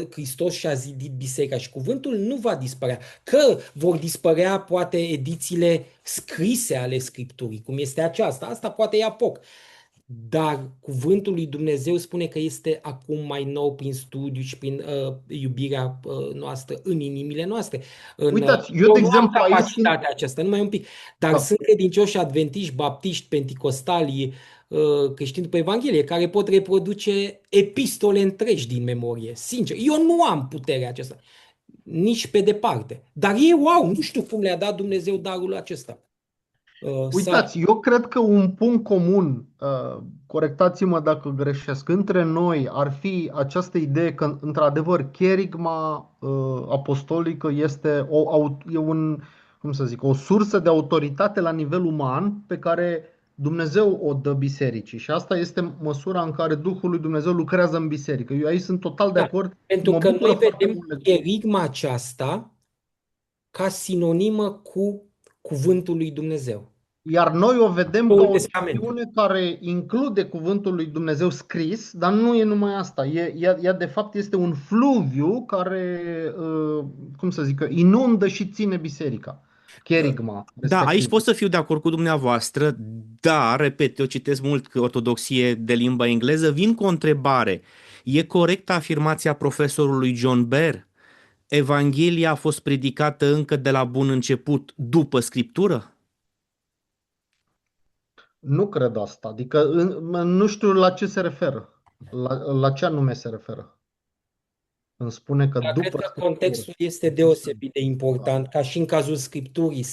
Hristos și-a zidit biserica și cuvântul nu va dispărea. Că vor dispărea poate edițiile scrise ale Scripturii, cum este aceasta. Asta poate ia foc. Dar cuvântul lui Dumnezeu spune că este acum mai nou prin studiu și prin iubirea noastră în inimile noastre. Uitați, eu Eu de nu am exemplu aici sunt... capacitatea aceasta, numai un pic. Dar Da. sunt credincioși adventiști, baptiști, penticostali, creștini după Evanghelie, care pot reproduce epistole întregi din memorie. Sincer, eu nu am puterea aceasta, nici pe departe. Dar ei au, nu știu cum le-a dat Dumnezeu darul acesta. Uitați, eu cred că un punct comun, corectați-mă dacă greșesc, între noi ar fi această idee că, într-adevăr, cherigma apostolică este cum să zic, o sursă de autoritate la nivel uman pe care Dumnezeu o dă bisericii. Și asta este măsura în care Duhul lui Dumnezeu lucrează în biserică. Eu aici sunt total de Da, acord. pentru Mă că bucură noi foarte vedem mult. cherigma aceasta ca sinonimă cu cuvântul lui Dumnezeu. Iar noi o vedem ca Noul o Testament. chestiune care include cuvântul lui Dumnezeu scris, dar nu e numai asta. Ea de fapt este un fluviu care, cum să zic, inundă și ține biserica. Cherigma, da, aici respectiv. pot să fiu de acord cu dumneavoastră, dar, repet, eu citesc mult ortodoxie de limba engleză, vin cu o întrebare. E corectă afirmația profesorului John Bear? Evanghelia a fost predicată încă de la bun început după Scriptură? Nu cred asta. Adică nu știu la ce se referă. La ce anume se referă. Când spune că Dar cred după că Scriptură contextul este există. deosebit de important, ca și în cazul Scripturii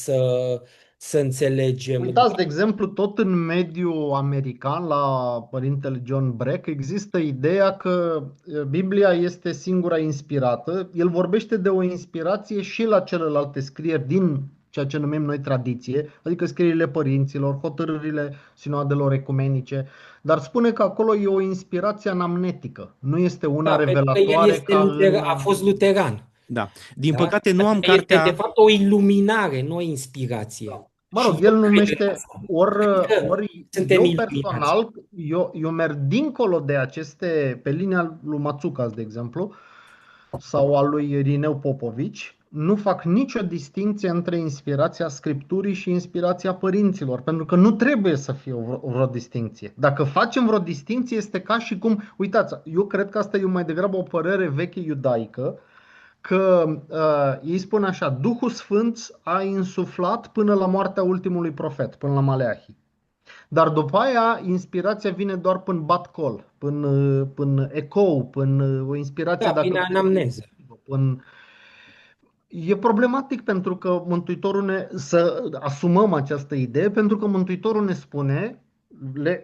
să înțelegem. Uitați, de exemplu, tot în mediul american, la părintele John Breck, există ideea că Biblia este singura inspirată. El vorbește de o inspirație și la celelalte scrieri din ceea ce numim noi tradiție, adică scrierile părinților, hotărârile sinoadelor ecumenice, dar spune că acolo e o inspirație anamnetică, nu este una Da, pentru că el revelatoare este ca în... a fost luteran. Da. Din Da? păcate nu am Adică este de cartea. fapt o iluminare, nu o inspirație. Mă Și rog, eu el cred în numește, asta. Cred că ori suntem eu iluminați. personal, eu merg dincolo de aceste, pe linia lui Matsukas, de exemplu, sau a lui Irineu Popovici, nu fac nicio distinție între inspirația Scripturii și inspirația părinților, pentru că nu trebuie să fie vreo distinție. Dacă facem vreo distinție, este ca și cum, uitați, eu cred că asta e mai degrabă o părere veche iudaică, că ei spun așa, Duhul Sfânt a insuflat până la moartea ultimului profet, până la Maleahi. Dar după aia, inspirația vine doar până bat-call, până ecou, până o inspirație, Da, dacă prin vreți, anamneză. până... E problematic pentru că Mântuitorul să asumăm această idee, pentru că Mântuitorul ne spune,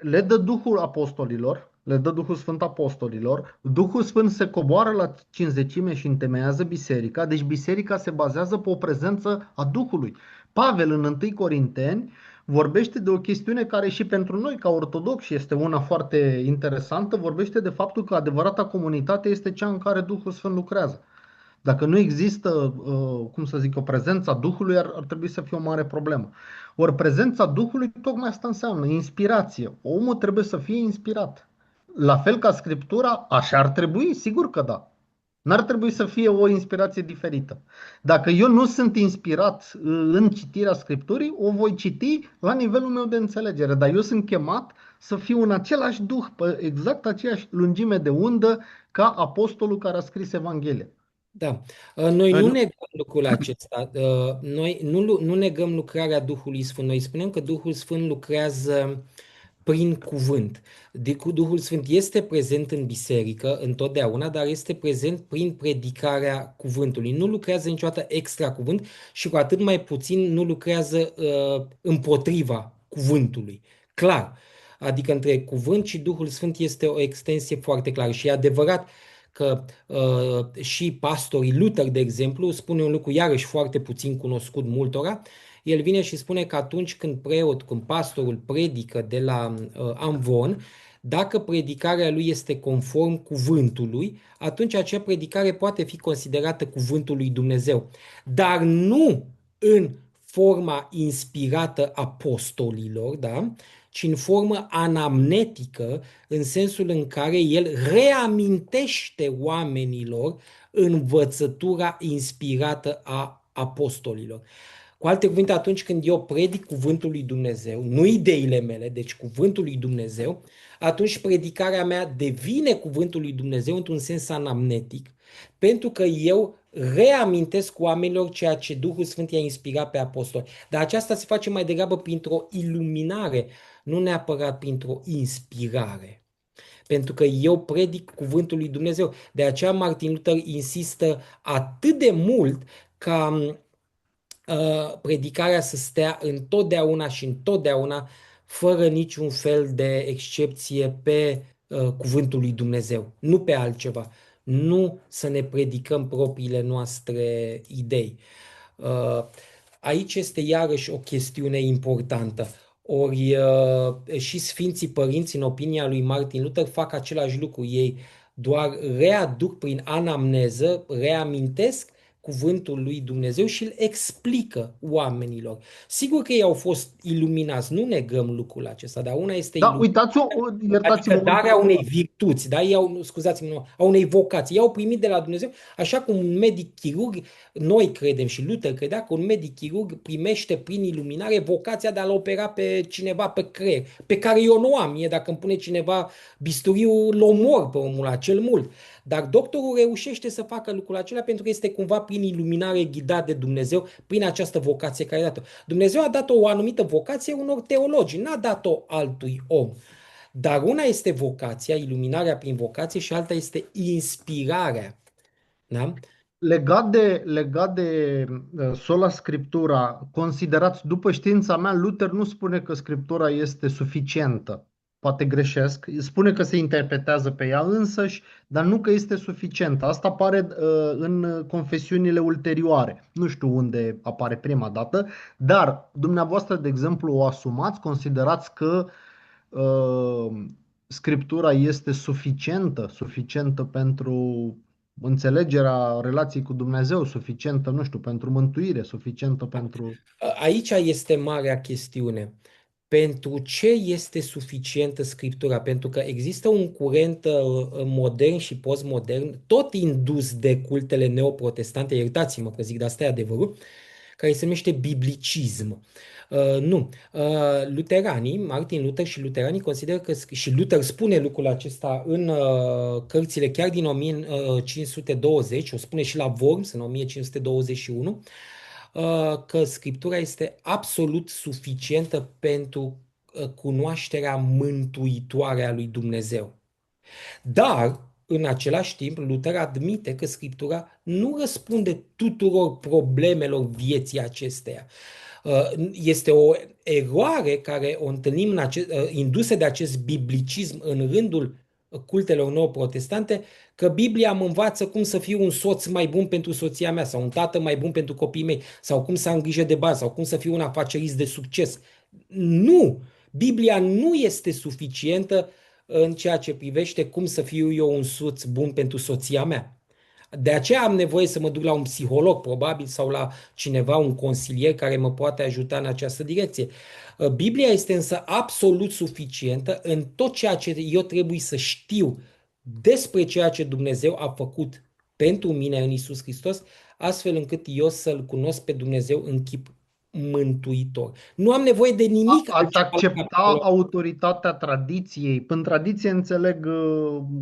le dă Duhul apostolilor, le dă Duhul Sfânt apostolilor, Duhul Sfânt se coboară la cinzecime și întemeiază biserica, deci biserica se bazează pe o prezență a Duhului. Pavel în 1 Corinteni vorbește de o chestiune care și pentru noi ca ortodoxi este una foarte interesantă, vorbește de faptul că adevărata comunitate este cea în care Duhul Sfânt lucrează. Dacă nu există, cum să zic, o prezență a Duhului, ar trebui să fie o mare problemă. Ori prezența Duhului tocmai asta înseamnă, inspirație. Omul trebuie să fie inspirat. La fel ca Scriptura, așa ar trebui, sigur că da. N-ar trebui să fie o inspirație diferită. Dacă eu nu sunt inspirat în citirea Scripturii, o voi citi la nivelul meu de înțelegere. Dar eu sunt chemat să fiu în același duh, pe exact aceeași lungime de undă ca apostolul care a scris Evanghelia. Da. Noi nu Nu, negăm lucrul acesta. Noi nu negăm lucrarea Duhului Sfânt. Noi spunem că Duhul Sfânt lucrează prin cuvânt. Duhul Sfânt este prezent în biserică întotdeauna, dar este prezent prin predicarea cuvântului. Nu lucrează niciodată extra cuvânt și cu atât mai puțin nu lucrează împotriva cuvântului. Clar. Adică între cuvânt și Duhul Sfânt este o extensie foarte clară și e adevărat că și pastorii Luther, de exemplu, spune un lucru iarăși foarte puțin cunoscut multora. El vine și spune că atunci când când pastorul predică de la amvon, dacă predicarea lui este conform cuvântului, atunci acea predicare poate fi considerată cuvântul lui Dumnezeu, dar nu în forma inspirată apostolilor, da? Ci în formă anamnetică, în sensul în care el reamintește oamenilor învățătura inspirată a apostolilor. Cu alte cuvinte, atunci când eu predic cuvântul lui Dumnezeu, nu ideile mele, deci cuvântul lui Dumnezeu, atunci predicarea mea devine cuvântul lui Dumnezeu într-un sens anamnetic, pentru că eu reamintesc oamenilor ceea ce Duhul Sfânt i-a inspirat pe apostoli. Dar aceasta se face mai degrabă printr-o iluminare, nu neapărat printr-o inspirare. Pentru că eu predic cuvântul lui Dumnezeu. De aceea Martin Luther insistă atât de mult ca predicarea să stea întotdeauna și întotdeauna, fără niciun fel de excepție, pe cuvântul lui Dumnezeu, nu pe altceva. Nu să ne predicăm propriile noastre idei. Aici este iarăși o chestiune importantă. Ori și Sfinții Părinți, în opinia lui Martin Luther, fac același lucru. Ei doar readuc prin anamneză, reamintesc cuvântul lui Dumnezeu și îl explică oamenilor. Sigur că ei au fost iluminați, nu negăm lucrul acesta, dar una este Da, iluminare, uitați-o, iertați-mă adică un darea lucru. unei virtuți, da? Scuzați-mă, a unei vocații. I-au primit de la Dumnezeu, așa cum un medic chirurg, noi credem și Luther credea că un medic chirurg primește prin iluminare vocația de a-l opera pe cineva pe creier, pe care eu nu am. Dacă îmi pune cineva bisturiul, îl omor pe omul acel mult. Dar doctorul reușește să facă lucrul acela pentru că este cumva prin iluminare ghidat de Dumnezeu, prin această vocație care a dat-o. Dumnezeu a dat o anumită vocație unor teologi, n-a dat-o altui om. Dar una este vocația, iluminarea prin vocație, și alta este inspirarea Da? Legat de sola Scriptura, considerați, după știința mea, Luther nu spune că Scriptura este suficientă. Poate greșesc. Spune că se interpretează pe ea însăși, dar nu că este suficientă. Asta apare în confesiunile ulterioare. Nu știu unde apare prima dată, dar dumneavoastră, de exemplu, o asumați, considerați că uh, Scriptura este suficientă pentru înțelegerea relației cu Dumnezeu, suficientă, nu știu, pentru mântuire, suficientă pentru... Aici este marea chestiune. Pentru ce este suficientă Scriptura? Pentru că există un curent modern și postmodern, tot indus de cultele neoprotestante, iertați-mă că zic, dar asta e adevărul, care se numește biblicism. Nu. Luteranii, Martin Luther și luteranii consideră că, și Luther spune lucrul acesta în cărțile chiar din 1520, o spune și la Worms în 1521, că Scriptura este absolut suficientă pentru cunoașterea mântuitoare a lui Dumnezeu. Dar, în același timp, Luther admite că Scriptura nu răspunde tuturor problemelor vieții acesteia. Este o eroare care o întâlnim indusă de acest biblicism în rândul cultelor nou-protestante, că Biblia mă învață cum să fiu un soț mai bun pentru soția mea sau un tată mai bun pentru copiii mei sau cum să am grijă de bani sau cum să fiu un afacerist de succes. Nu! Biblia nu este suficientă în ceea ce privește cum să fiu eu un soț bun pentru soția mea. De aceea am nevoie să mă duc la un psiholog, probabil, sau la cineva, un consilier care mă poate ajuta în această direcție. Biblia este însă absolut suficientă în tot ceea ce eu trebuie să știu despre ceea ce Dumnezeu a făcut pentru mine în Isus Hristos, astfel încât eu să-L cunosc pe Dumnezeu în chip mântuitor. Nu am nevoie de nimic Ați altceva la accepta capitolul. autoritatea tradiției. Prin tradiție înțeleg,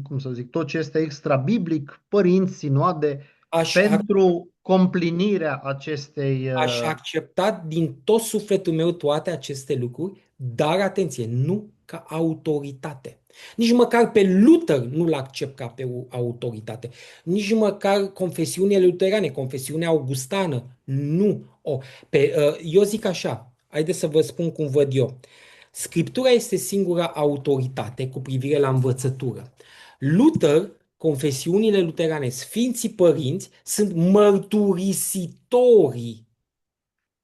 cum să zic, tot ce este extra-biblic, părinți, sinoade, Aș, pentru complinirea acestei... Aș accepta din tot sufletul meu toate aceste lucruri, dar atenție, nu ca autoritate. Nici măcar pe Luther nu-l accept ca pe o autoritate. Nici măcar confesiunile luterane, confesiunea augustană, nu. Eu zic așa, haideți să vă spun cum văd eu. Scriptura este singura autoritate cu privire la învățătură. Luther, confesiunile luterane, Sfinții Părinți, sunt mărturisitorii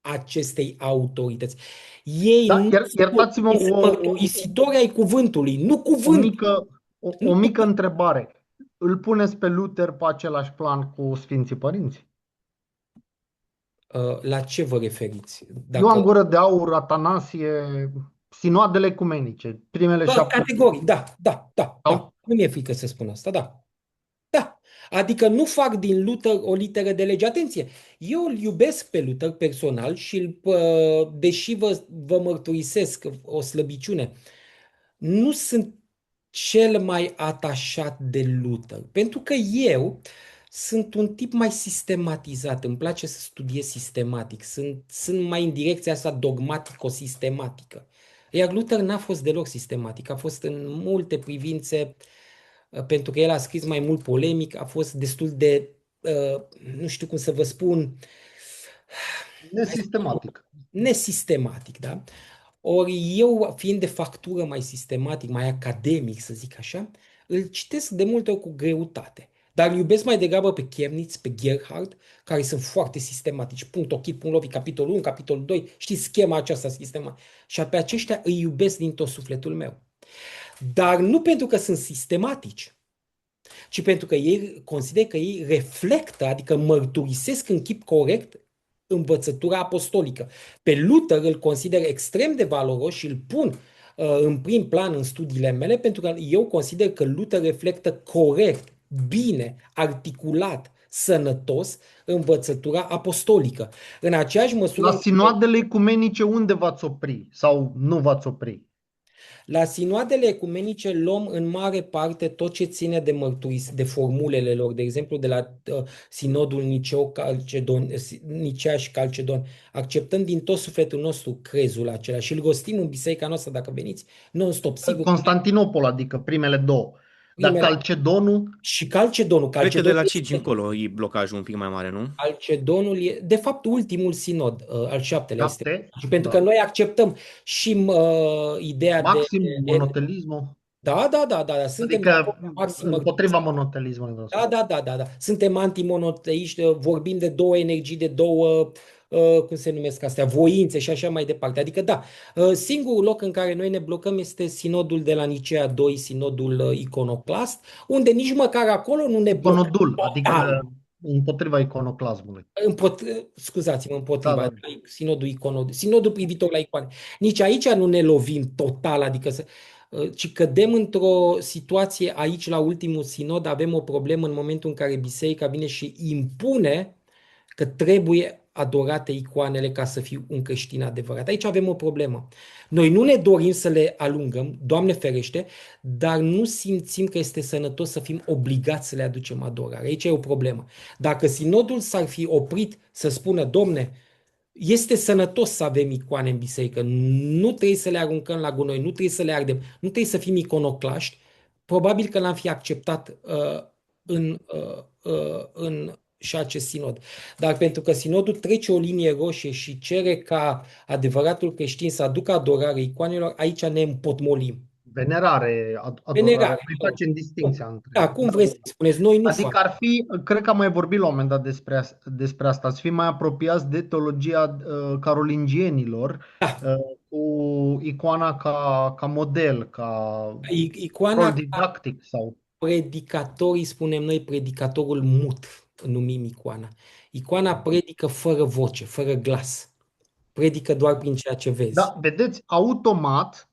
acestei autorități. Ei Da, nu iertați-mă sunt mărturisitori ai cuvântului, nu o cuvânt. mică, o mică întrebare. Îl puneți pe Luther pe același plan cu Sfinții Părinți? La ce vă referiți? Ioan Dacă Gură de Aur, Atanasie, sinoadele ecumenice, primele 7. categoric, da. Sau Nu mi-e frică să spun asta, da. Da. Adică nu fac din Luther o literă de lege. Atenție, eu îl iubesc pe Luther personal și deși vă mărturisesc o slăbiciune, nu sunt cel mai atașat de Luther. Pentru că eu sunt un tip mai sistematizat, îmi place să studiez sistematic, sunt mai în direcția asta dogmatico-sistematică. Iar Luther n-a fost deloc sistematic, a fost în multe privințe, pentru că el a scris mai mult polemic, a fost destul de, nu știu cum să vă spun, nesistematic. nesistematic, da? Ori eu, fiind de factură mai sistematic, mai academic, să zic așa, îl citesc de multe ori cu greutate. Dar îl iubesc mai degrabă pe Chemnitz, pe Gerhard, care sunt foarte sistematici. Punct ochit, punct lovit, capitolul 1, capitolul 2, știți schema aceasta sistema. Și pe aceștia îi iubesc din tot sufletul meu. Dar nu pentru că sunt sistematici, ci pentru că ei consider că ei reflectă, adică mărturisesc în chip corect învățătura apostolică. Pe Luther îl consider extrem de valoros și îl pun în prim plan în studiile mele, pentru că eu consider că Luther reflectă corect, bine, articulat, sănătos învățătura apostolică. În aceeași măsură La în care sinoadele ecumenice unde v-ați opri sau nu v-ați opri? la sinoadele ecumenice luăm în mare parte tot ce ține de de formulele lor, de exemplu de la sinodul Nicea și Calcedon. Acceptăm din tot sufletul nostru crezul acela și îl rostim în biserica noastră dacă veniți non-stop, sigur. Constantinopol, adică primele două. Dar primele Calcedonul, și Calcedonul. Cred că de la Calcedonul Cigi încolo e blocajul un pic mai mare, nu? Calcedonul e, de fapt, ultimul sinod, al șaptelea este. 7, Și pentru că da. noi acceptăm și ideea de... Maxim monotelismul, Da, suntem de acord adică cu maxim împotriva monotelismului, vreau să spun. Da. Suntem antimonoteiști, vorbim de două energii, de două, cum se numesc astea, voințe și așa mai departe. Adică da, singurul loc în care noi ne blocăm este sinodul de la Nicea 2, sinodul iconoclast, unde nici măcar acolo nu ne blocăm Iconodul, total. adică împotriva iconoclasmului. Scuzați-mă, Da, împotriva, da. sinodul privitor la icoane. Nici aici nu ne lovim total, adică ci cădem într-o situație aici la ultimul sinod, avem o problemă în momentul în care biserica vine și impune că trebuie adorate icoanele ca să fii un creștin adevărat. Aici avem o problemă. Noi nu ne dorim să le alungăm, Doamne ferește, dar nu simțim că este sănătos să fim obligați să le aducem adorare. Aici e o problemă. Dacă sinodul s-ar fi oprit să spună, Domne, este sănătos să avem icoane în biserică, nu trebuie să le aruncăm la gunoi, nu trebuie să le ardem, nu trebuie să fim iconoclaști, probabil că l-am fi acceptat în și acest sinod. Dar pentru că sinodul trece o linie roșie și cere ca adevăratul creștin să aducă adorare icoanelor, aici ne împotmolim. Venerare, adorare. Venerare. Noi facem distinția între. Da, cum vreți să spuneți, noi nu Adică facem. ar fi, cred că am mai vorbit la un moment dat despre asta, să fim mai apropiați de teologia carolingienilor, Da, cu icoana ca model, ca icoana rol didactic sau. predicatorii, spunem noi, predicatorul mut, numim icoana. Icoana predică fără voce, fără glas. Predică doar prin ceea ce vezi. Da, vedeți, automat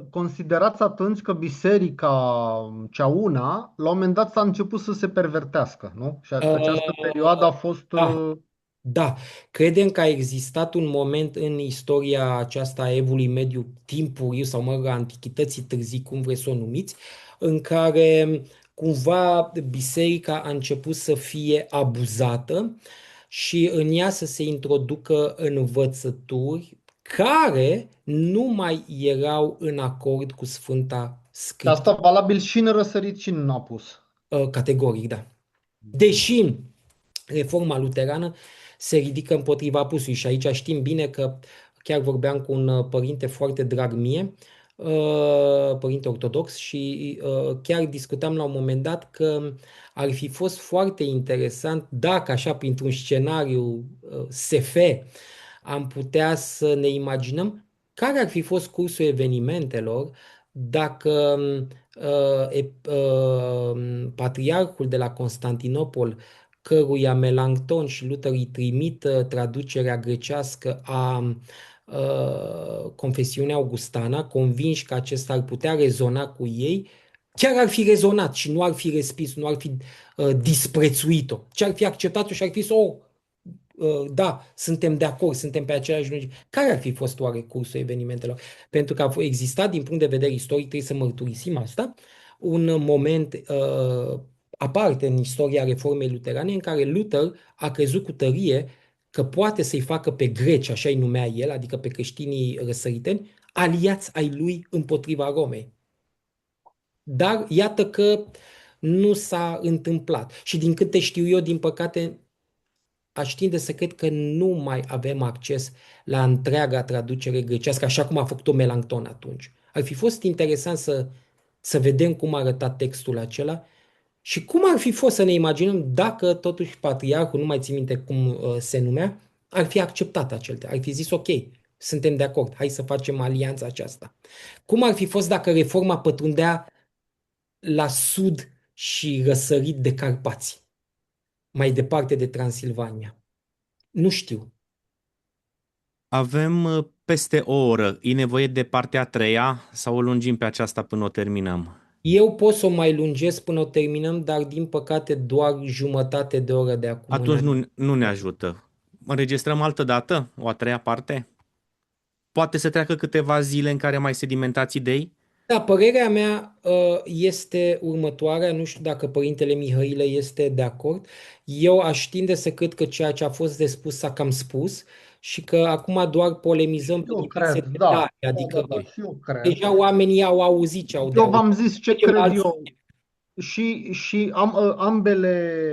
considerați atunci că biserica cea una, la un moment dat s-a început să se pervertească, nu? Și această perioadă a fost... Da. Da, credem că a existat un moment în istoria aceasta a Evului Mediu timpuriu sau mă rog, a Antichității târzii, cum vreți să o numiți, în care cumva biserica a început să fie abuzată și în ea să se introducă învățături care nu mai erau în acord cu Sfânta Scriptură. Asta valabil și în răsărit și în apus. Categoric, da. Deși Reforma luterană se ridică împotriva apusului și aici știm bine că chiar vorbeam cu un părinte foarte drag mie, părinte ortodox, și chiar discutam la un moment dat că ar fi fost foarte interesant dacă așa printr-un scenariu SF am putea să ne imaginăm care ar fi fost cursul evenimentelor dacă patriarhul de la Constantinopol, căruia Melanchthon și Luther îi trimit traducerea grecească a Confesiunea Augustana, convinși că acesta ar putea rezona cu ei, chiar ar fi rezonat și nu ar fi respins, nu ar fi disprețuit-o, ci ar fi acceptat-o și ar fi da, suntem de acord, suntem pe aceeași lungime. Care ar fi fost oare cursul evenimentelor? Pentru că a existat, din punct de vedere istoric, trebuie să mărturisim asta, un moment aparte în istoria reformei luterane în care Luther a crezut cu tărie că poate să-i facă pe greci, așa îi numea el, adică pe creștinii răsăriteni, aliați ai lui împotriva Romei. Dar iată că nu s-a întâmplat. Și din câte știu eu, din păcate, aș tinde să cred că nu mai avem acces la întreaga traducere grecească, așa cum a făcut-o Melanchthon atunci. Ar fi fost interesant să vedem cum arăta textul acela și cum ar fi fost să ne imaginăm dacă totuși patriarhul, nu mai țin minte cum se numea, ar fi acceptat acel text, ar fi zis ok, suntem de acord, hai să facem alianța aceasta. Cum ar fi fost dacă reforma pătrundea la sud și răsărit de Carpați, mai departe de Transilvania? Nu știu. Avem peste o oră. E nevoie de partea a treia sau o lungim pe aceasta până o terminăm? Eu pot să o mai lungesc până o terminăm, dar din păcate doar jumătate de oră de acum Atunci înainte. nu ne ajută. Înregistrăm altă dată? O a treia parte? Poate să treacă câteva zile în care mai sedimentați idei? Da, părerea mea este următoarea, nu știu dacă părintele Mihailă este de acord. Eu aș tinde să cred că ceea ce a fost de spus s-a cam spus și că acum doar polemizăm pe Eu diverse cred, da. detalii, adică Da, și eu cred. deja oamenii au auzit ce au de Eu auzit. v-am zis ce Mergem la cred alt eu. subiect.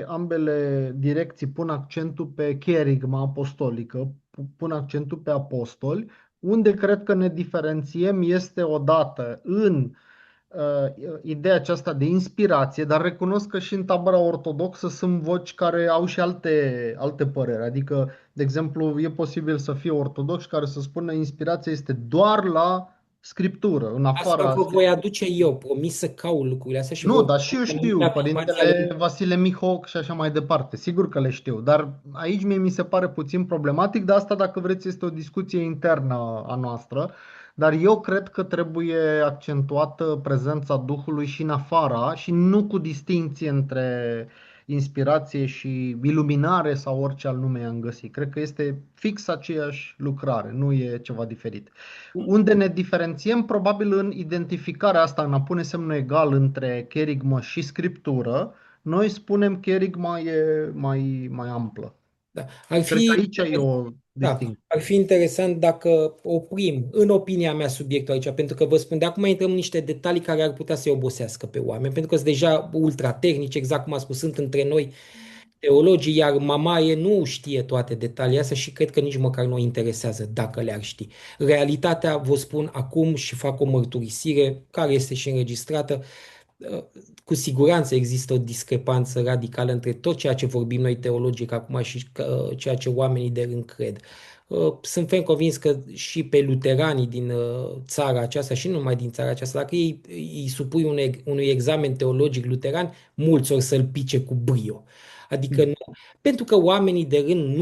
ambele direcții pun accentul pe cherigma apostolică, pun accentul pe apostoli. Unde cred că ne diferențiem este odată în ideea aceasta de inspirație, dar recunosc că și în tabăra ortodoxă sunt voci care au și alte păreri. Adică, de exemplu, e posibil să fie ortodoxi care să spună inspirația este doar la scriptură, în Asta afara vă voi scripturii. aduce eu, promis să caut lucrurile astea și Nu, vă dar și eu știu, afirmația lui. părintele Vasile Mihoc și așa mai departe. Sigur că le știu, dar aici mie mi se pare puțin problematic, dar asta, dacă vreți, este o discuție internă a noastră. Dar eu cred că trebuie accentuată prezența Duhului și în afara și nu cu distinție între inspirație și iluminare sau orice alt nume am găsit. Cred că este fix aceeași lucrare, nu e ceva diferit. Unde ne diferențiem, probabil în identificarea asta, în a pune semnul egal între cherigmă și scriptură, noi spunem cherigma e mai amplă. Da. Ar Cred că fi, aici e o da, distinție. ar fi interesant dacă oprim, în opinia mea, subiectul aici, pentru că vă spun, de acum intrăm în niște detalii care ar putea să-i obosească pe oameni, pentru că sunt deja ultra tehnici, exact cum a spus, sunt între noi teologii, iar mamaie nu știe toate detaliile astea și cred că nici măcar nu o interesează dacă le-ar ști. Realitatea, vă spun acum și fac o mărturisire care este și înregistrată, cu siguranță există o discrepanță radicală între tot ceea ce vorbim noi teologic acum și ceea ce oamenii de rând cred. Sunt ferm convins că și pe luteranii din țara aceasta și nu numai din țara aceasta, dacă îi supui unui examen teologic luteran, mulți or să-l pice cu brio. Adică nu, pentru că oamenii de rând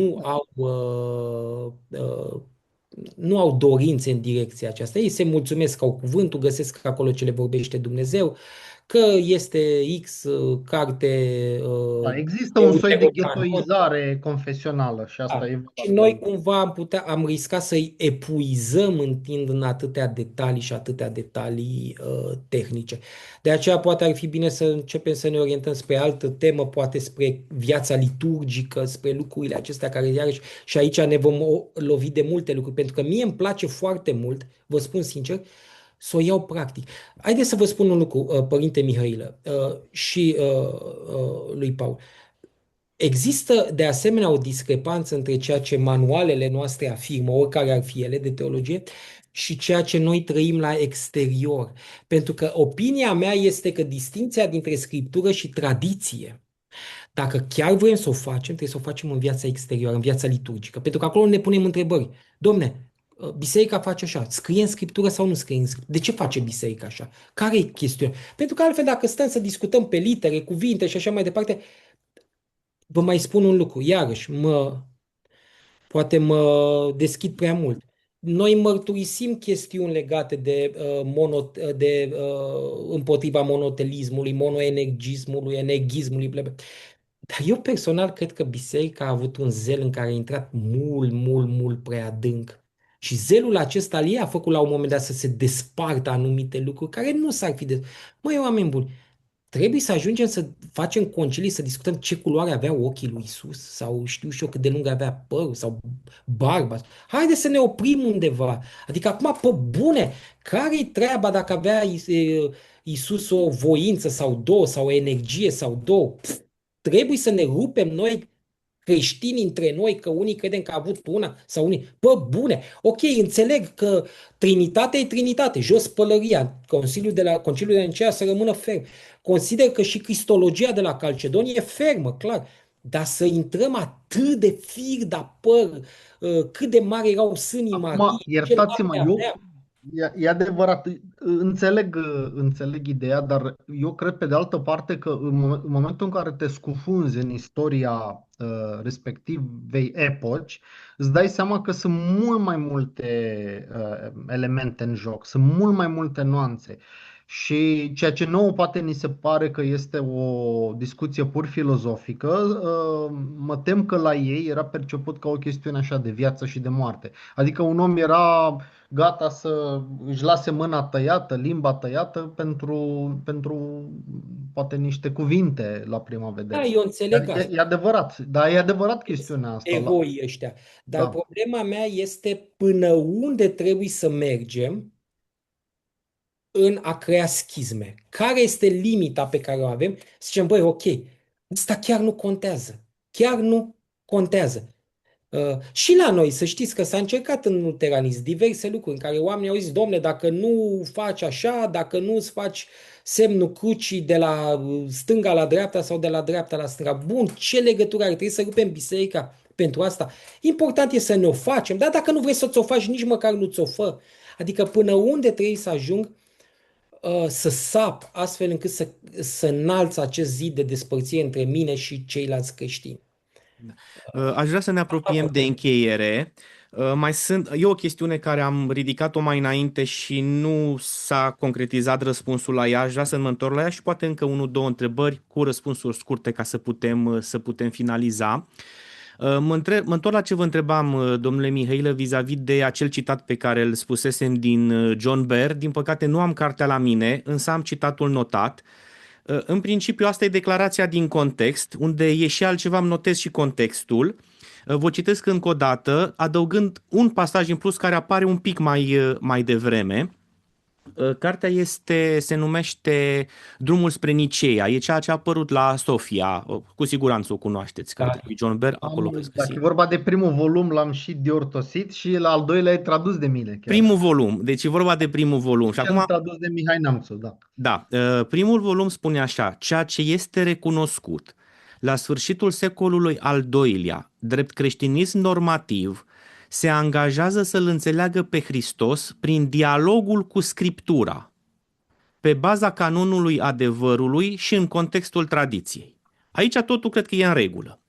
nu au dorințe în direcția aceasta. Ei se mulțumesc că au cuvântul, găsesc acolo ce le vorbește Dumnezeu, că este X carte Da, există un soi de deuterocanon. ghettoizare confesională și asta Da. e Și noi valabil. cumva am riscat să-i epuizăm întind în atâtea detalii și atâtea detalii tehnice. De aceea poate ar fi bine să începem să ne orientăm spre altă temă, poate spre viața liturgică, spre lucrurile acestea care iarăși și aici ne vom lovi de multe lucruri, pentru că mie îmi place foarte mult, vă spun sincer, să o iau practic. Haideți să vă spun un lucru, Părinte Mihailă, și lui Paul. Există de asemenea o discrepanță între ceea ce manualele noastre afirmă, oricare ar fi ele de teologie, și ceea ce noi trăim la exterior. Pentru că opinia mea este că distinția dintre scriptură și tradiție, dacă chiar vrem să o facem, trebuie să o facem în viața exterioară, în viața liturgică. Pentru că acolo ne punem întrebări. Domne, biserica face așa, scrie în scriptură sau nu scrie în scriptură? De ce face biserica așa? Care e chestiunea? Pentru că altfel, dacă stăm să discutăm pe litere, cuvinte și așa mai departe, vă mai spun un lucru, iarăși, poate mă deschid prea mult. Noi mărturisim chestiuni legate de împotriva monotelismului, monoenergismului, energismului, dar eu personal cred că biserica a avut un zel în care a intrat mult, mult, mult prea adânc. Și zelul acesta al ei a făcut la un moment dat să se despartă anumite lucruri care nu s-ar fi Măi, oameni buni, trebuie să ajungem să facem concilii, să discutăm ce culoare aveau ochii lui Isus sau știu și eu cât de lung avea părul sau barba. Haide să ne oprim undeva. Adică acum, pe bune, care-i treaba dacă avea Isus o voință sau două sau o energie sau două? Trebuie să ne rupem noi creștini între noi, că unii credem că a avut una sau unii. Bă, bune, ok, înțeleg că Trinitatea e Trinitate, jos pălăria, Conciliul de la Nicea să rămână ferm. Consider că și cristologia de la Calcedonie e fermă, clar. Dar să intrăm atât de fir de păr, cât de mari erau sânii Acum, Mariei, ce iertați-mă, lapte avea. e adevărat, înțeleg ideea, dar eu cred pe de altă parte că în momentul în care te scufunzi în istoria respectivei epoci, îți dai seama că sunt mult mai multe elemente în joc, sunt mult mai multe nuanțe. Și ceea ce nouă poate ni se pare că este o discuție pur filozofică, mă tem că la ei era perceput ca o chestiune așa de viață și de moarte. Adică un om era gata să își lase mâna tăiată, limba tăiată pentru poate niște cuvinte la prima Da, vedere. eu Dar înțeleg asta. e adevărat, dar e adevărat chestiunea asta. Egoii ăștia. Dar Da. problema mea este până unde trebuie să mergem în a crea schizme? Care este limita pe care o avem? Să zicem, băi, ok, asta chiar nu contează. Chiar nu contează. Și la noi, să știți că s-a încercat în luteranism diverse lucruri în care oamenii au zis, domne, dacă nu faci așa, dacă nu îți faci semnul crucii de la stânga la dreapta sau de la dreapta la stânga. Bun, ce legătură are? Trebuie să rupem biserica pentru asta. Important e să ne o facem, dar dacă nu vrei să ți-o faci, nici măcar nu ți-o fă. Adică până unde trebuie să ajung să sap astfel încât să înalț acest zid de despărțire între mine și ceilalți creștini. Aș vrea să ne apropiem de încheiere. E o chestiune care am ridicat-o mai înainte și nu s-a concretizat răspunsul la ea. Aș vrea să mă întorc la ea și poate încă unul, două întrebări cu răspunsuri scurte ca să putem finaliza. Mă întorc la ce vă întrebam, domnule Mihailă, vis-a-vis de acel citat pe care îl spusesem din John Bear. Din păcate nu am cartea la mine, însă am citatul notat. În principiu, asta e declarația din context, unde e și altceva, îmi notez și contextul. Vă citesc încă o dată, adăugând un pasaj în plus care apare un pic mai devreme. Cartea se numește Drumul spre Niceea, e ceea ce a apărut la Sofia, cu siguranță o cunoașteți, cartea lui John Bear, acolo veți Dacă găsi. e vorba de primul volum, l-am și diortosit și la al doilea e tradus de mine chiar. Primul volum, deci e vorba de primul volum. Și Și acum, am tradus de Mihai Neamțu, da. da, primul volum spune așa: ceea ce este recunoscut la sfârșitul secolului al II-lea, drept creștinism normativ, se angajează să-L înțeleagă pe Hristos prin dialogul cu Scriptura, pe baza canonului adevărului și în contextul tradiției. Aici totul cred că e în regulă.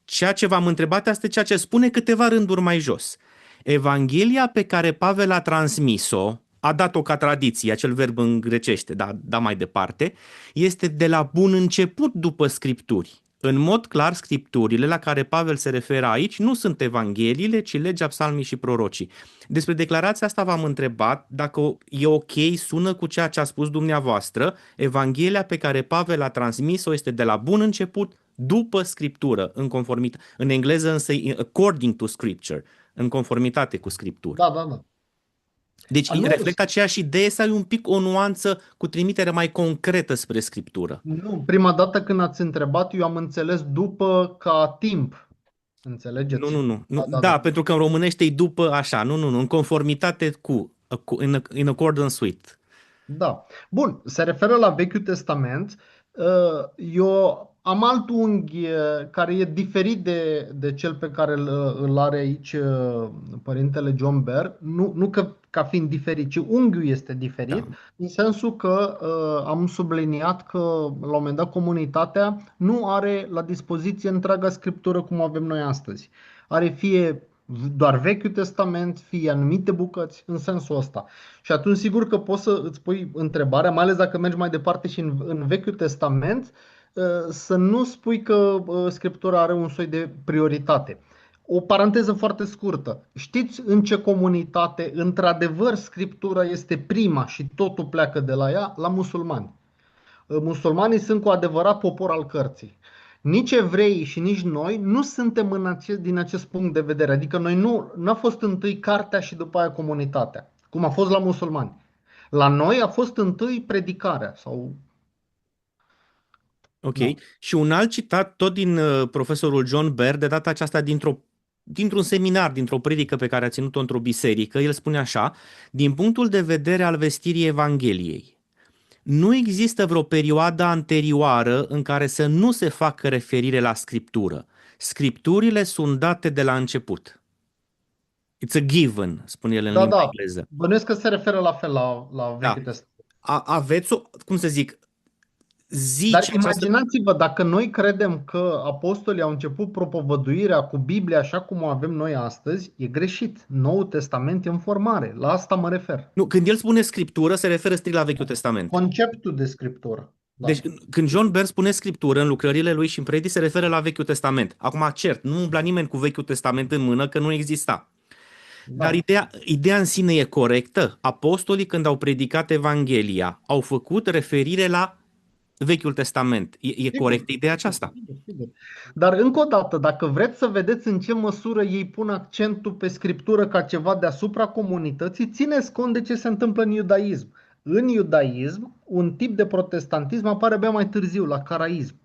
Ceea ce v-am întrebat este ceea ce spune câteva rânduri mai jos. Evanghelia pe care Pavel a transmis-o, a dat-o ca tradiție, acel verb în grecește, da mai departe, este de la bun început după Scripturi. În mod clar, Scripturile la care Pavel se referă aici nu sunt Evangheliile, ci legea, psalmii și prorocii. Despre declarația asta v-am întrebat dacă e ok, sună cu ceea ce a spus dumneavoastră. Evanghelia pe care Pavel a transmis-o este de la bun început după Scriptură, în engleză însă according to Scripture, în conformitate cu Scriptura. Da. Deci Nu, reflectă aceeași idee sau e un pic o nuanță cu trimitere mai concretă spre Scriptură? nu, prima dată când ați întrebat, eu am înțeles după ca timp. Înțelegeți? Nu. Da. Pentru că în românește e după așa, nu, în conformitate in accordance with. Da. Bun, se referă la Vechiul Testament. Eu am alt unghi care e diferit de cel pe care îl are aici părintele John Bear. Nu că ca fiind diferit, ci unghiul este diferit, Da. în sensul că am subliniat că la un moment dat comunitatea nu are la dispoziție întreaga Scriptură cum o avem noi astăzi. Are fie doar Vechiul Testament, fie anumite bucăți, în sensul ăsta. Și atunci sigur că poți să îți pui întrebarea, mai ales dacă mergi mai departe și în Vechiul Testament, să nu spui că Scriptura are un soi de prioritate. O paranteză foarte scurtă. Știți în ce comunitate într-adevăr Scriptura este prima și totul pleacă de la ea? La musulmani. Musulmanii sunt cu adevărat popor al cărții. Nici evreii și nici noi nu suntem din acest punct de vedere. Adică noi nu a fost întâi cartea și după aia comunitatea, cum a fost la musulmani. La noi a fost întâi predicarea sau. Ok. Da. Și un alt citat, tot din profesorul John Bear, de data aceasta dintr-un seminar, dintr-o predică pe care a ținut-o într-o biserică. El spune așa: din punctul de vedere al vestirii Evangheliei, nu există vreo perioadă anterioară în care să nu se facă referire la Scriptură. Scripturile sunt date de la început. It's a given, spune el în limba engleză. Bănuiesc că se referă la fel la Vechiul Testament. Aveți o, cum să zic, Dar imaginați-vă, dacă noi credem că apostolii au început propovăduirea cu Biblia așa cum o avem noi astăzi, e greșit. Noul Testament e în formare. La asta mă refer. Nu, când el spune Scriptură, se referă strict la Vechiul Testament. Conceptul de Scriptură. Da. Deci când John Bear spune Scriptură în lucrările lui și în predii, se referă la Vechiul Testament. Acum, cert, nu umbla nimeni cu Vechiul Testament în mână, că nu exista. Da. Dar ideea în sine e corectă. Apostolii, când au predicat Evanghelia, au făcut referire la Vechiul Testament. E corectă ideea aceasta? Sigur. Dar încă o dată, dacă vreți să vedeți în ce măsură ei pun accentul pe Scriptură ca ceva deasupra comunității, țineți cont de ce se întâmplă în iudaism. În iudaism, un tip de protestantism apare abia mai târziu, la caraism.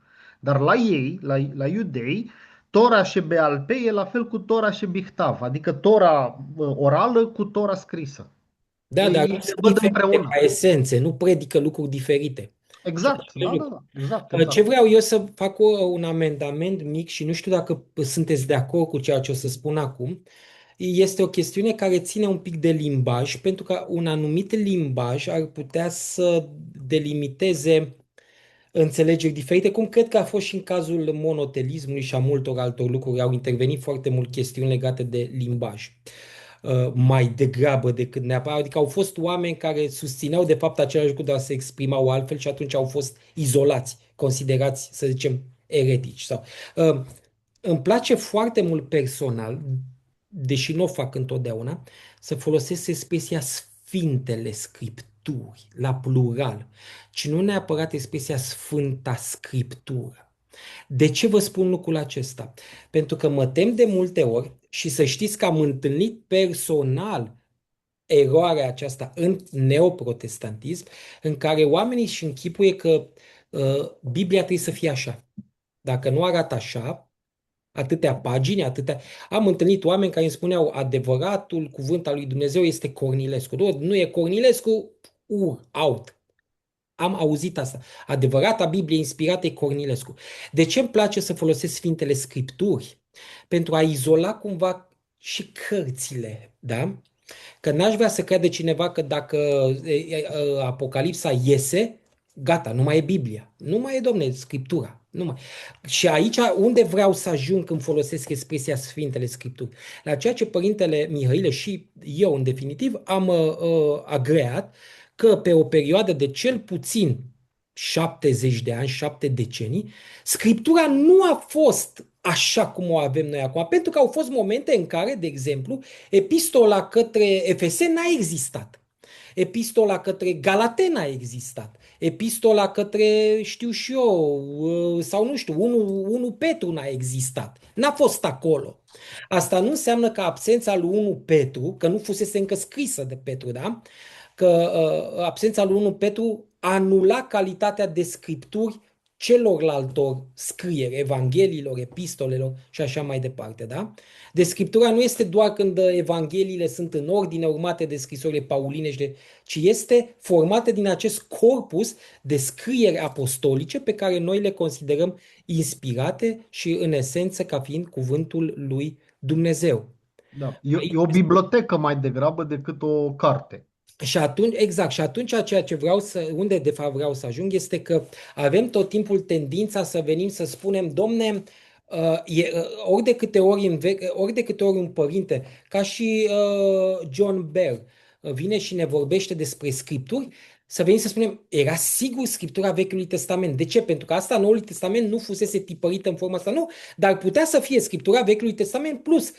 Dar la ei, la iudei, Tora și Bealpe e la fel cu Tora și Bihtav, adică Tora orală cu Tora scrisă. Da, dar Ei nu se sunt văd diferite ca împreună. esențe, nu predică lucruri diferite. Și Exact, același da, da, lucru. da, exact, Ce exact. vreau eu să fac un amendament mic și nu știu dacă sunteți de acord cu ceea ce o să spun acum, este o chestiune care ține un pic de limbaj, pentru că un anumit limbaj ar putea să delimiteze înțelegeri diferite, cum cred că a fost și în cazul monotelismului și a multor altor lucruri. Au intervenit foarte mult chestiuni legate de limbaj, mai degrabă decât neapărat. Adică au fost oameni care susțineau de fapt același lucru, dar se exprimau altfel și atunci au fost izolați, considerați, să zicem, eretici. Îmi place foarte mult personal, deși nu o fac întotdeauna, să folosesc expresia Sfintele Scripturi, la plural, ci nu neapărat expresia Sfânta Scriptură. De ce vă spun lucrul acesta? Pentru că mă tem de multe ori și să știți că am întâlnit personal eroarea aceasta în neoprotestantism, în care oamenii își închipuie că Biblia trebuie să fie așa. Dacă nu arată așa, atâtea pagini, atâtea... Am întâlnit oameni care îmi spuneau adevăratul cuvânt al lui Dumnezeu este Cornilescu. Nu e Cornilescu, out. Am auzit asta. Adevărata Biblie inspirată e Cornilescu. De ce îmi place să folosesc Sfintele Scripturi? Pentru a izola cumva și cărțile, da? Că n-aș vrea să crede cineva că dacă Apocalipsa iese, gata, nu mai e Biblia. Nu mai e, domne, Scriptura. Nu mai. Și aici, unde vreau să ajung când folosesc expresia Sfintele Scripturi? La ceea ce Părintele Mihaile și eu, în definitiv, am agreat că pe o perioadă de cel puțin 70 de ani, 7 decenii, Scriptura nu a fost așa cum o avem noi acum, pentru că au fost momente în care, de exemplu, epistola către Efeseni n-a existat. Epistola către Galateni a existat. Epistola către, știu și eu, sau nu știu, 1 Petru n-a existat. N-a fost acolo. Asta nu înseamnă că absența lui 1 Petru, că nu fusese încă scrisă de Petru, da? Că absența lui 1 Petru anula calitatea de scripturi celorlaltor scrieri, evangheliilor, epistolelor și așa mai departe, da? De scriptura nu este doar când evangheliile sunt în ordine urmate de scrisorile pauline, ci este formată din acest corpus de scrieri apostolice pe care noi le considerăm inspirate și în esență ca fiind cuvântul lui Dumnezeu. Da. E o bibliotecă mai degrabă decât o carte. Și atunci, exact, și atunci ceea ce vreau unde de fapt vreau să ajung este că avem tot timpul tendința să venim să spunem, domne, ori de câte ori un părinte, ca și John Bell, vine și ne vorbește despre scripturi, să venim să spunem, era sigur Scriptura Vechiului Testament. De ce? Pentru că asta Noului Testament nu fusese tipărită în forma asta, nu, dar putea să fie Scriptura Vechiului Testament plus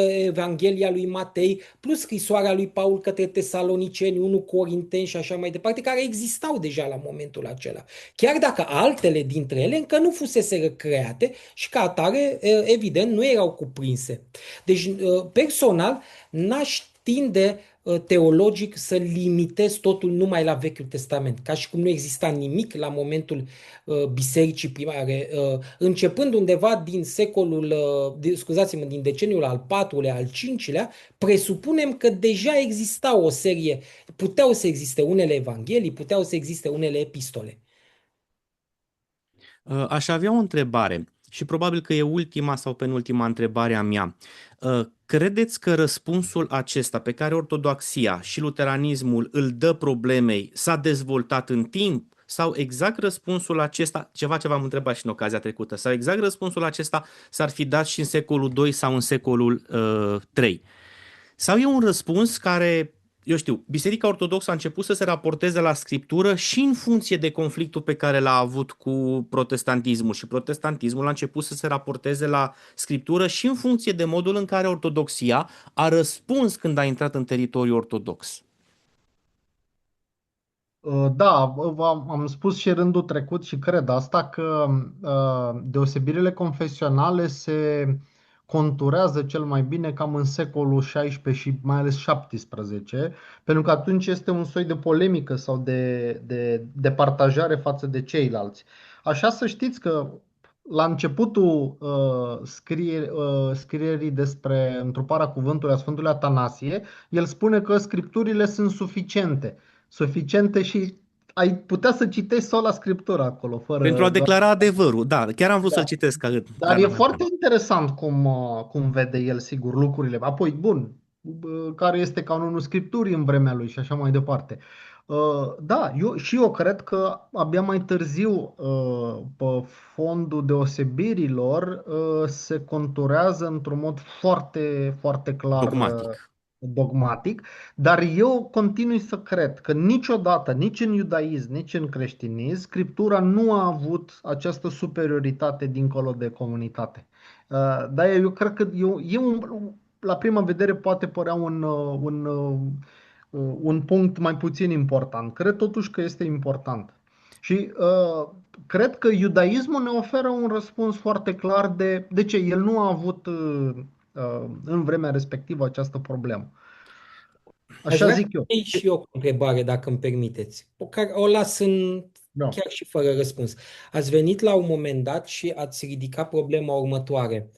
Evanghelia lui Matei, plus scrisoarea lui Paul către Tesaloniceni, 1 Corinteni și așa mai departe, care existau deja la momentul acela. Chiar dacă altele dintre ele încă nu fusese create și ca atare, evident, nu erau cuprinse. Deci, personal, n-aș tinde teologic să limitez totul numai la Vechiul Testament, ca și cum nu exista nimic la momentul bisericii primare, începând undeva din secolul, scuzați-mă, din deceniul al IV-lea, al V-lea, presupunem că deja exista o serie, puteau să existe unele evanghelii, puteau să existe unele epistole. Aș avea o întrebare și probabil că e ultima sau penultima întrebare a mea. Credeți că răspunsul acesta pe care ortodoxia și luteranismul îl dă problemei s-a dezvoltat în timp? Sau exact răspunsul acesta, ceva ce v-am întrebat și în ocazia trecută, sau exact răspunsul acesta s-ar fi dat și în secolul II sau în secolul III? Sau e un răspuns care, eu știu, Biserica Ortodoxă a început să se raporteze la Scriptură și în funcție de conflictul pe care l-a avut cu protestantismul și protestantismul a început să se raporteze la Scriptură și în funcție de modul în care Ortodoxia a răspuns când a intrat în teritoriul ortodox. Da, am spus și rândul trecut și cred asta că deosebirile confesionale se conturează cel mai bine cam în secolul XVI și mai ales XVII, pentru că atunci este un soi de polemică sau de partajare față de ceilalți. Așa să știți că la începutul scrierii despre întruparea cuvântului a Sfântului Atanasie, el spune că scripturile sunt suficiente și ai putea să citești sola scriptura acolo, Pentru fără a doar. declara adevărul, da, chiar am vrut să-l Da. citesc ca Dar e în foarte american. interesant cum vede el, sigur, lucrurile. Apoi, bun, care este canonul scripturii în vremea lui și așa mai departe. Da, eu cred că abia mai târziu, pe fondul deosebirilor, se conturează într-un mod foarte, foarte clar Dogmatic. dogmatic, dar eu continui să cred că niciodată, nici în iudaism, nici în creștinism, Scriptura nu a avut această superioritate dincolo de comunitate. De-aia eu cred că la prima vedere poate părea un punct mai puțin important. Cred totuși că este important. Și cred că iudaismul ne oferă un răspuns foarte clar de ce el nu a avut în vremea respectivă această problemă. Aș Așa vrea să zic eu. iei și eu o întrebare, dacă îmi permiteți, pe care o las Da. chiar și fără răspuns. Ați venit la un moment dat și ați ridicat problema următoare.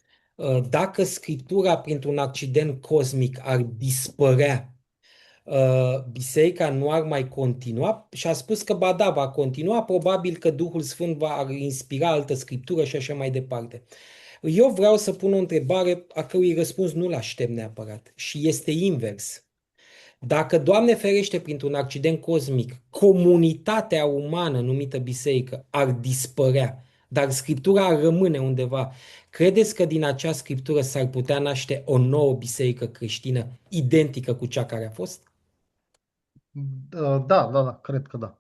Dacă Scriptura, printr-un accident cosmic, ar dispărea, biserica nu ar mai continua? Și a spus că ba da, va continua, probabil că Duhul Sfânt va inspira altă Scriptură și așa mai departe. Eu vreau să pun o întrebare a cărui răspuns nu-l aștept neapărat și este invers. Dacă, Doamne ferește, printr-un accident cosmic, comunitatea umană numită biserică ar dispărea, dar Scriptura ar rămâne undeva, credeți că din acea Scriptură s-ar putea naște o nouă biserică creștină identică cu cea care a fost? Da, cred că da.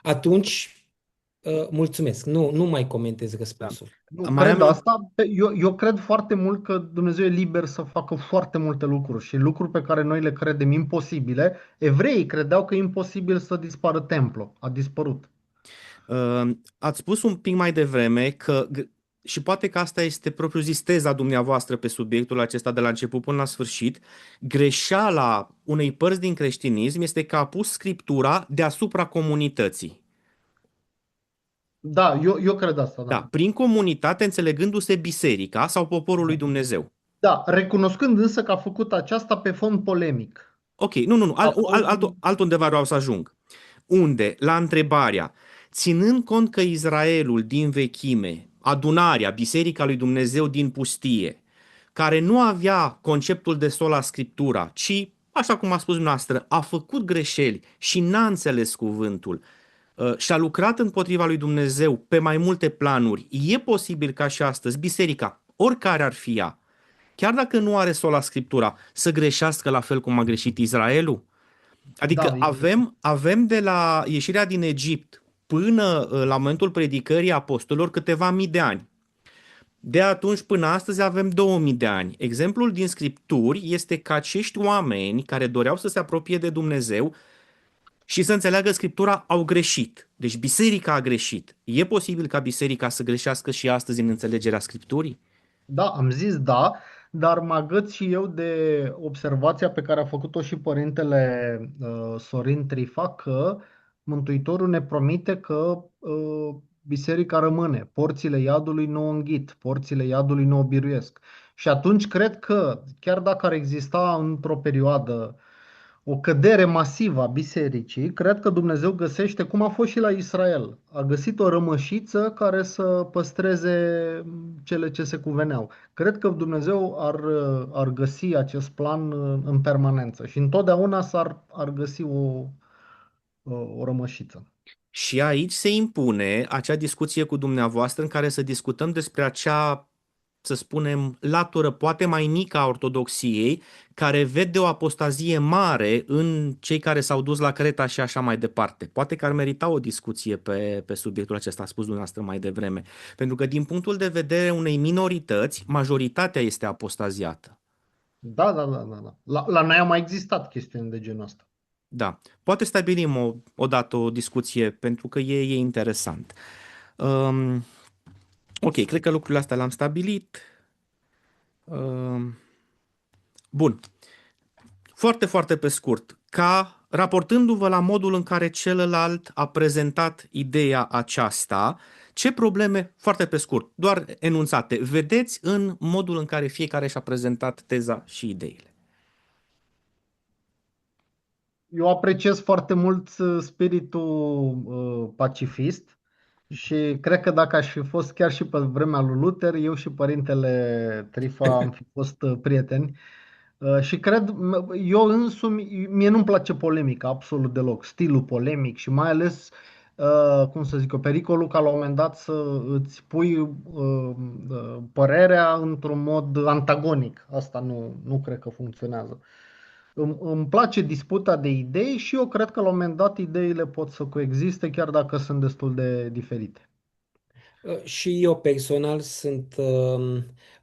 Atunci, mulțumesc. Nu mai comentez Da. răspunsul. Nu, Mai cred am eu, asta. Eu cred foarte mult că Dumnezeu e liber să facă foarte multe lucruri și lucruri pe care noi le credem imposibile. Evreii credeau că e imposibil să dispară templul. A dispărut. ați spus un pic mai devreme că, și poate că asta este propriu-zis teza dumneavoastră pe subiectul acesta de la început până la sfârșit, greșeala unei părți din creștinism este că a pus Scriptura deasupra comunității. Da, eu cred asta, Da, da. prin comunitate înțelegându-se biserica sau poporul lui Da. Dumnezeu. Da, recunoscând însă că a făcut aceasta pe fond polemic. Ok, nu, Apoi, altundeva vreau să ajung. Unde, la întrebarea, ținând cont că Israelul din vechime, adunarea, Biserica lui Dumnezeu din pustie, care nu avea conceptul de sola scriptura, ci, așa cum a spus dumneavoastră, a făcut greșeli și n-a înțeles cuvântul și a lucrat împotriva lui Dumnezeu pe mai multe planuri, e posibil ca și astăzi biserica, oricare ar fi ea, chiar dacă nu are sola scriptura, să greșească la fel cum a greșit Israelul? Adică da, avem de la ieșirea din Egipt până la momentul predicării apostolilor câteva mii de ani. De atunci până astăzi avem 2000 de ani. Exemplul din Scripturi este că acești oameni care doreau să se apropie de Dumnezeu și să înțeleagă Scriptura au greșit. Deci biserica a greșit. E posibil ca biserica să greșească și astăzi în înțelegerea Scripturii? da, am zis da, dar mă agăț și eu de observația pe care a făcut-o și părintele Sorin Trifa, că Mântuitorul ne promite că biserica rămâne, porțile iadului nu o înghit, porțile iadului nu o biruiesc. Și atunci cred că, chiar dacă ar exista într-o perioadă o cădere masivă a bisericii, cred că Dumnezeu găsește, cum a fost și la Israel, a găsit o rămășiță care să păstreze cele ce se cuveneau. Cred că Dumnezeu ar găsi acest plan în permanență și întotdeauna ar găsi o rămășiță. Și aici se impune acea discuție cu dumneavoastră în care să discutăm despre acea, să spunem, latură poate mai mică a ortodoxiei, care vede o apostazie mare în cei care s-au dus la Creta și așa mai departe. Poate că ar merita o discuție pe subiectul acesta, a spus dumneavoastră mai devreme. Pentru că din punctul de vedere unei minorități, majoritatea este apostaziată. Da. La noi a mai existat chestiuni de genul ăsta. Da, poate stabilim odată o discuție pentru că e interesant. Ok, cred că lucrurile astea le-am stabilit. Uh, Bun. Foarte, foarte pe scurt. Raportându-vă la modul în care celălalt a prezentat ideea aceasta, ce probleme, foarte pe scurt, doar enunțate, vedeți în modul în care fiecare și-a prezentat teza și ideile? Eu apreciez foarte mult spiritul pacifist și cred că dacă aș fi fost chiar și pe vremea lui Luther, eu și părintele Trifa am fi fost prieteni. Și cred, eu însumi, mie nu-mi place polemica absolut deloc, stilul polemic și mai ales, cum să zic, pericolul ca la un moment dat să îți pui părerea într-un mod antagonic. Asta nu cred că funcționează. Îmi place disputa de idei și eu cred că la un moment dat ideile pot să coexiste chiar dacă sunt destul de diferite. Și eu personal sunt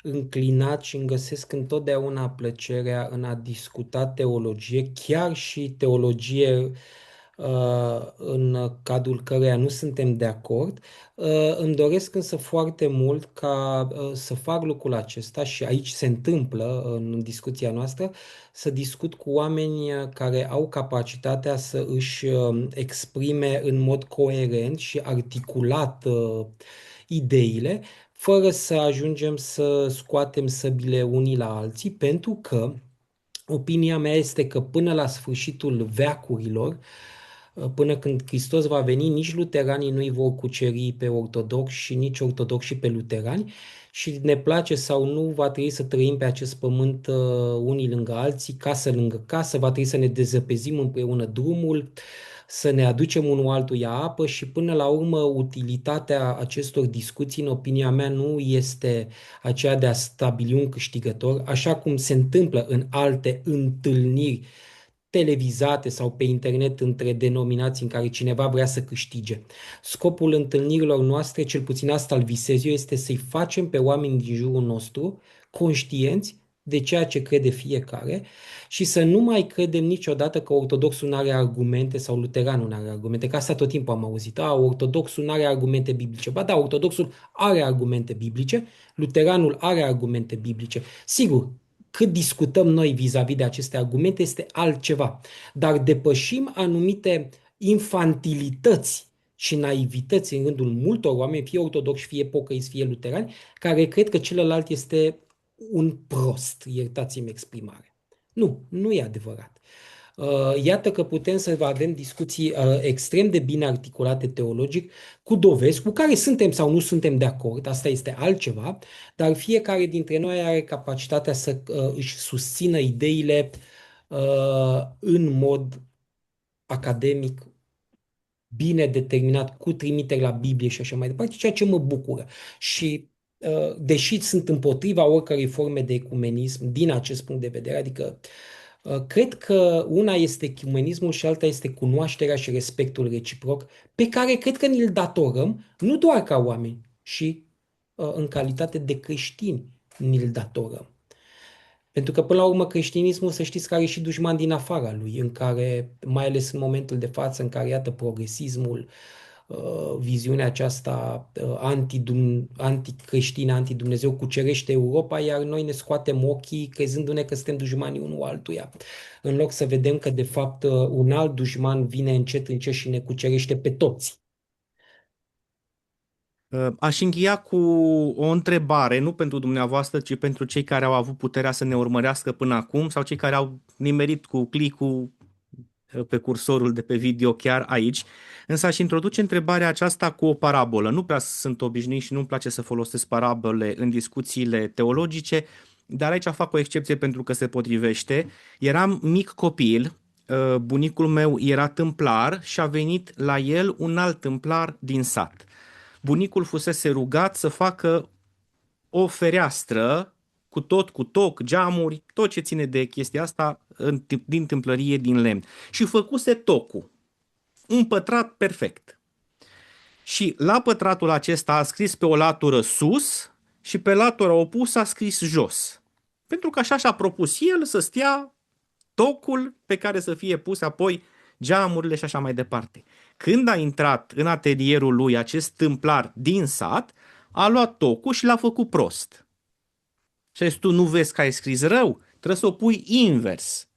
înclinat și îmi găsesc întotdeauna plăcerea în a discuta teologie, chiar și teologie în cadrul căreia nu suntem de acord. Îmi doresc însă foarte mult ca să fac lucrul acesta și aici se întâmplă în discuția noastră, să discut cu oameni care au capacitatea să își exprime în mod coerent și articulat ideile, fără să ajungem să scoatem săbile unii la alții, pentru că opinia mea este că până la sfârșitul veacurilor, până când Hristos va veni, nici luteranii nu îi vor cuceri pe ortodoxi și nici ortodoxi pe luterani și ne place sau nu, va trebui să trăim pe acest pământ unii lângă alții, casă lângă casă, va trebui să ne dezăpezim împreună drumul, să ne aducem unul altuia apă și până la urmă utilitatea acestor discuții, în opinia mea, nu este aceea de a stabili un câștigător, așa cum se întâmplă în alte întâlniri televizate sau pe internet între denominații în care cineva vrea să câștige. Scopul întâlnirilor noastre, cel puțin asta îl visez eu, este să-i facem pe oameni din jurul nostru conștienți de ceea ce crede fiecare și să nu mai credem niciodată că ortodoxul nu are argumente sau luteranul nu are argumente, că asta tot timpul am auzit. Ortodoxul nu are argumente biblice. Ba da, ortodoxul are argumente biblice, luteranul are argumente biblice. Sigur, cât discutăm noi vis-a-vis de aceste argumente este altceva, dar depășim anumite infantilități și naivități în rândul multor oameni, fie ortodoxi, fie pocăiți, fie luterani, care cred că celălalt este un prost, iertați-mi exprimarea. Nu e adevărat. Iată că putem să avem discuții extrem de bine articulate teologic, cu dovezi, cu care suntem sau nu suntem de acord, asta este altceva, dar fiecare dintre noi are capacitatea să își susțină ideile în mod academic, bine determinat, cu trimiteri la Biblie și așa mai departe, ceea ce mă bucură. Și deși sunt împotriva oricărei forme de ecumenism din acest punct de vedere, adică cred că una este ecumenismul și alta este cunoașterea și respectul reciproc, pe care cred că ni-l datorăm, nu doar ca oameni, și în calitate de creștini ni-l datorăm. Pentru că, până la urmă, creștinismul, să știți, că are și dușmani din afara lui, în care, mai ales în momentul de față, în care, iată, progresismul, viziunea aceasta anticreștină, anti-Dumnezeu cucerește Europa, iar noi ne scoatem ochii crezându-ne că suntem dușmanii unul altuia. În loc să vedem că, de fapt, un alt dușman vine încet, încet și ne cucerește pe toți. Aș încheia cu o întrebare, nu pentru dumneavoastră, ci pentru cei care au avut puterea să ne urmărească până acum sau cei care au nimerit cu clicul pe cursorul de pe video chiar aici. Însă aș introduce întrebarea aceasta cu o parabolă. Nu prea sunt obișnuit și nu-mi place să folosesc parabole în discuțiile teologice, dar aici fac o excepție pentru că se potrivește. Eram mic copil, bunicul meu era tâmplar și a venit la el un alt tâmplar din sat. Bunicul fusese rugat să facă o fereastră cu toc, geamuri, tot ce ține de chestia asta din tâmplărie din lemn. Și făcuse tocul, un pătrat perfect. Și la pătratul acesta a scris pe o latură sus și pe latura opusă a scris jos. Pentru că așa și-a propus el să stea tocul pe care să fie puse apoi geamurile și așa mai departe. Când a intrat în atelierul lui acest tâmplar din sat, a luat tocul și l-a făcut prost. Și zis, tu nu vezi că ai scris rău? Trebuie să o pui invers.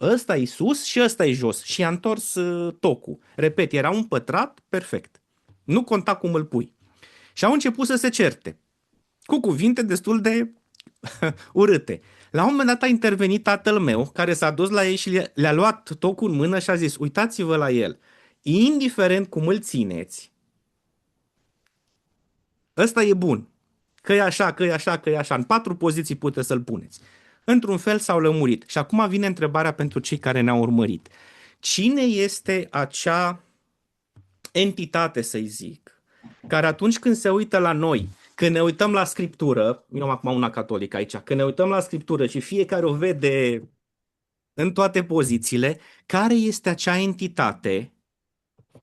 Ăsta e sus și ăsta e jos. Și a întors tocul. Repet, era un pătrat perfect. Nu conta cum îl pui. Și au început să se certe. Cu cuvinte destul de urâte. La un moment dat a intervenit tatăl meu, care s-a dus la ei și le-a luat tocul în mână și a zis, uitați-vă la el. Indiferent cum îl țineți, ăsta e bun. Că e așa, că e așa, că e așa. În 4 poziții puteți să-l puneți. Într-un fel s-au lămurit. Și acum vine întrebarea pentru cei care ne-au urmărit. Cine este acea entitate, să-i zic, care atunci când se uită la noi, când ne uităm la Scriptură, eu am acum una catolică aici, când ne uităm la Scriptură și fiecare o vede în toate pozițiile, care este acea entitate,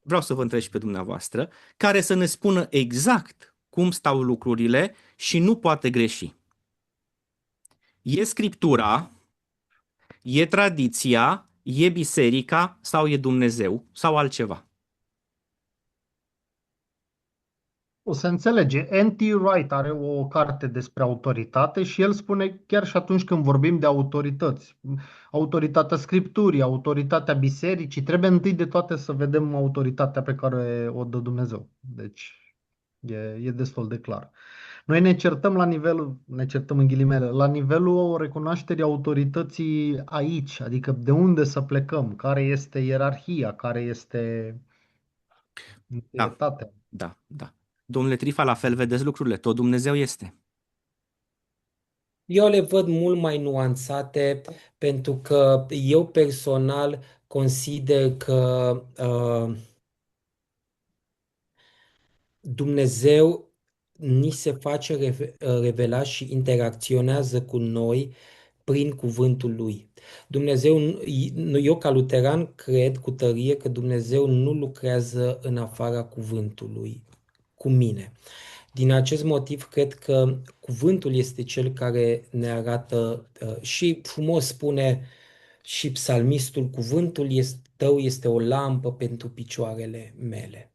vreau să vă întreb și pe dumneavoastră, care să ne spună exact cum stau lucrurile și nu poate greși. E Scriptura, e tradiția, e biserica sau e Dumnezeu sau altceva? O să înțelege. N.T. Wright are o carte despre autoritate și el spune chiar și atunci când vorbim de autorități, autoritatea Scripturii, autoritatea bisericii, trebuie întâi de toate să vedem autoritatea pe care o dă Dumnezeu. Deci e destul de clar. Noi ne certăm ne certăm în ghilimele, la nivelul recunoașterii autorității aici, adică de unde să plecăm, care este ierarhia, care este Da, întâietatea. da, da. Domnule Trifa, la fel vedeți lucrurile, tot Dumnezeu este. Eu le văd mult mai nuanțate pentru că eu personal consider că Dumnezeu ni se face revelat și interacționează cu noi prin cuvântul lui. Dumnezeu, eu ca luteran cred cu tărie că Dumnezeu nu lucrează în afara cuvântului cu mine. Din acest motiv, cred că cuvântul este cel care ne arată și frumos spune și psalmistul, cuvântul tău este o lampă pentru picioarele mele.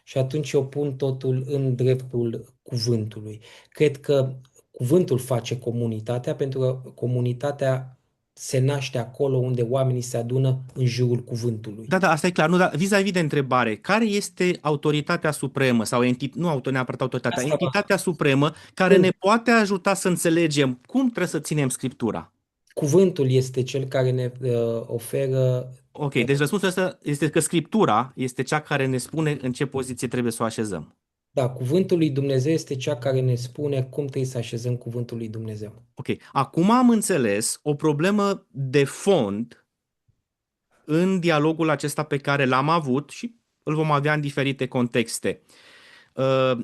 Și atunci eu pun totul în dreptul cuvântului. Cred că cuvântul face comunitatea, pentru că comunitatea se naște acolo unde oamenii se adună în jurul cuvântului. Da, da, asta e clar. Nu, dar vis-a-vis de întrebare, care este autoritatea supremă sau nu neapărat autoritatea, Asta entitatea supremă care ne poate ajuta să înțelegem cum trebuie să ținem Scriptura? Cuvântul este cel care ne oferă. Ok, deci răspunsul ăsta este că Scriptura este cea care ne spune în ce poziție trebuie să o așezăm. Da, cuvântul lui Dumnezeu este cea care ne spune cum trebuie să așezăm cuvântul lui Dumnezeu. Ok, acum am înțeles o problemă de fond în dialogul acesta pe care l-am avut și îl vom avea în diferite contexte.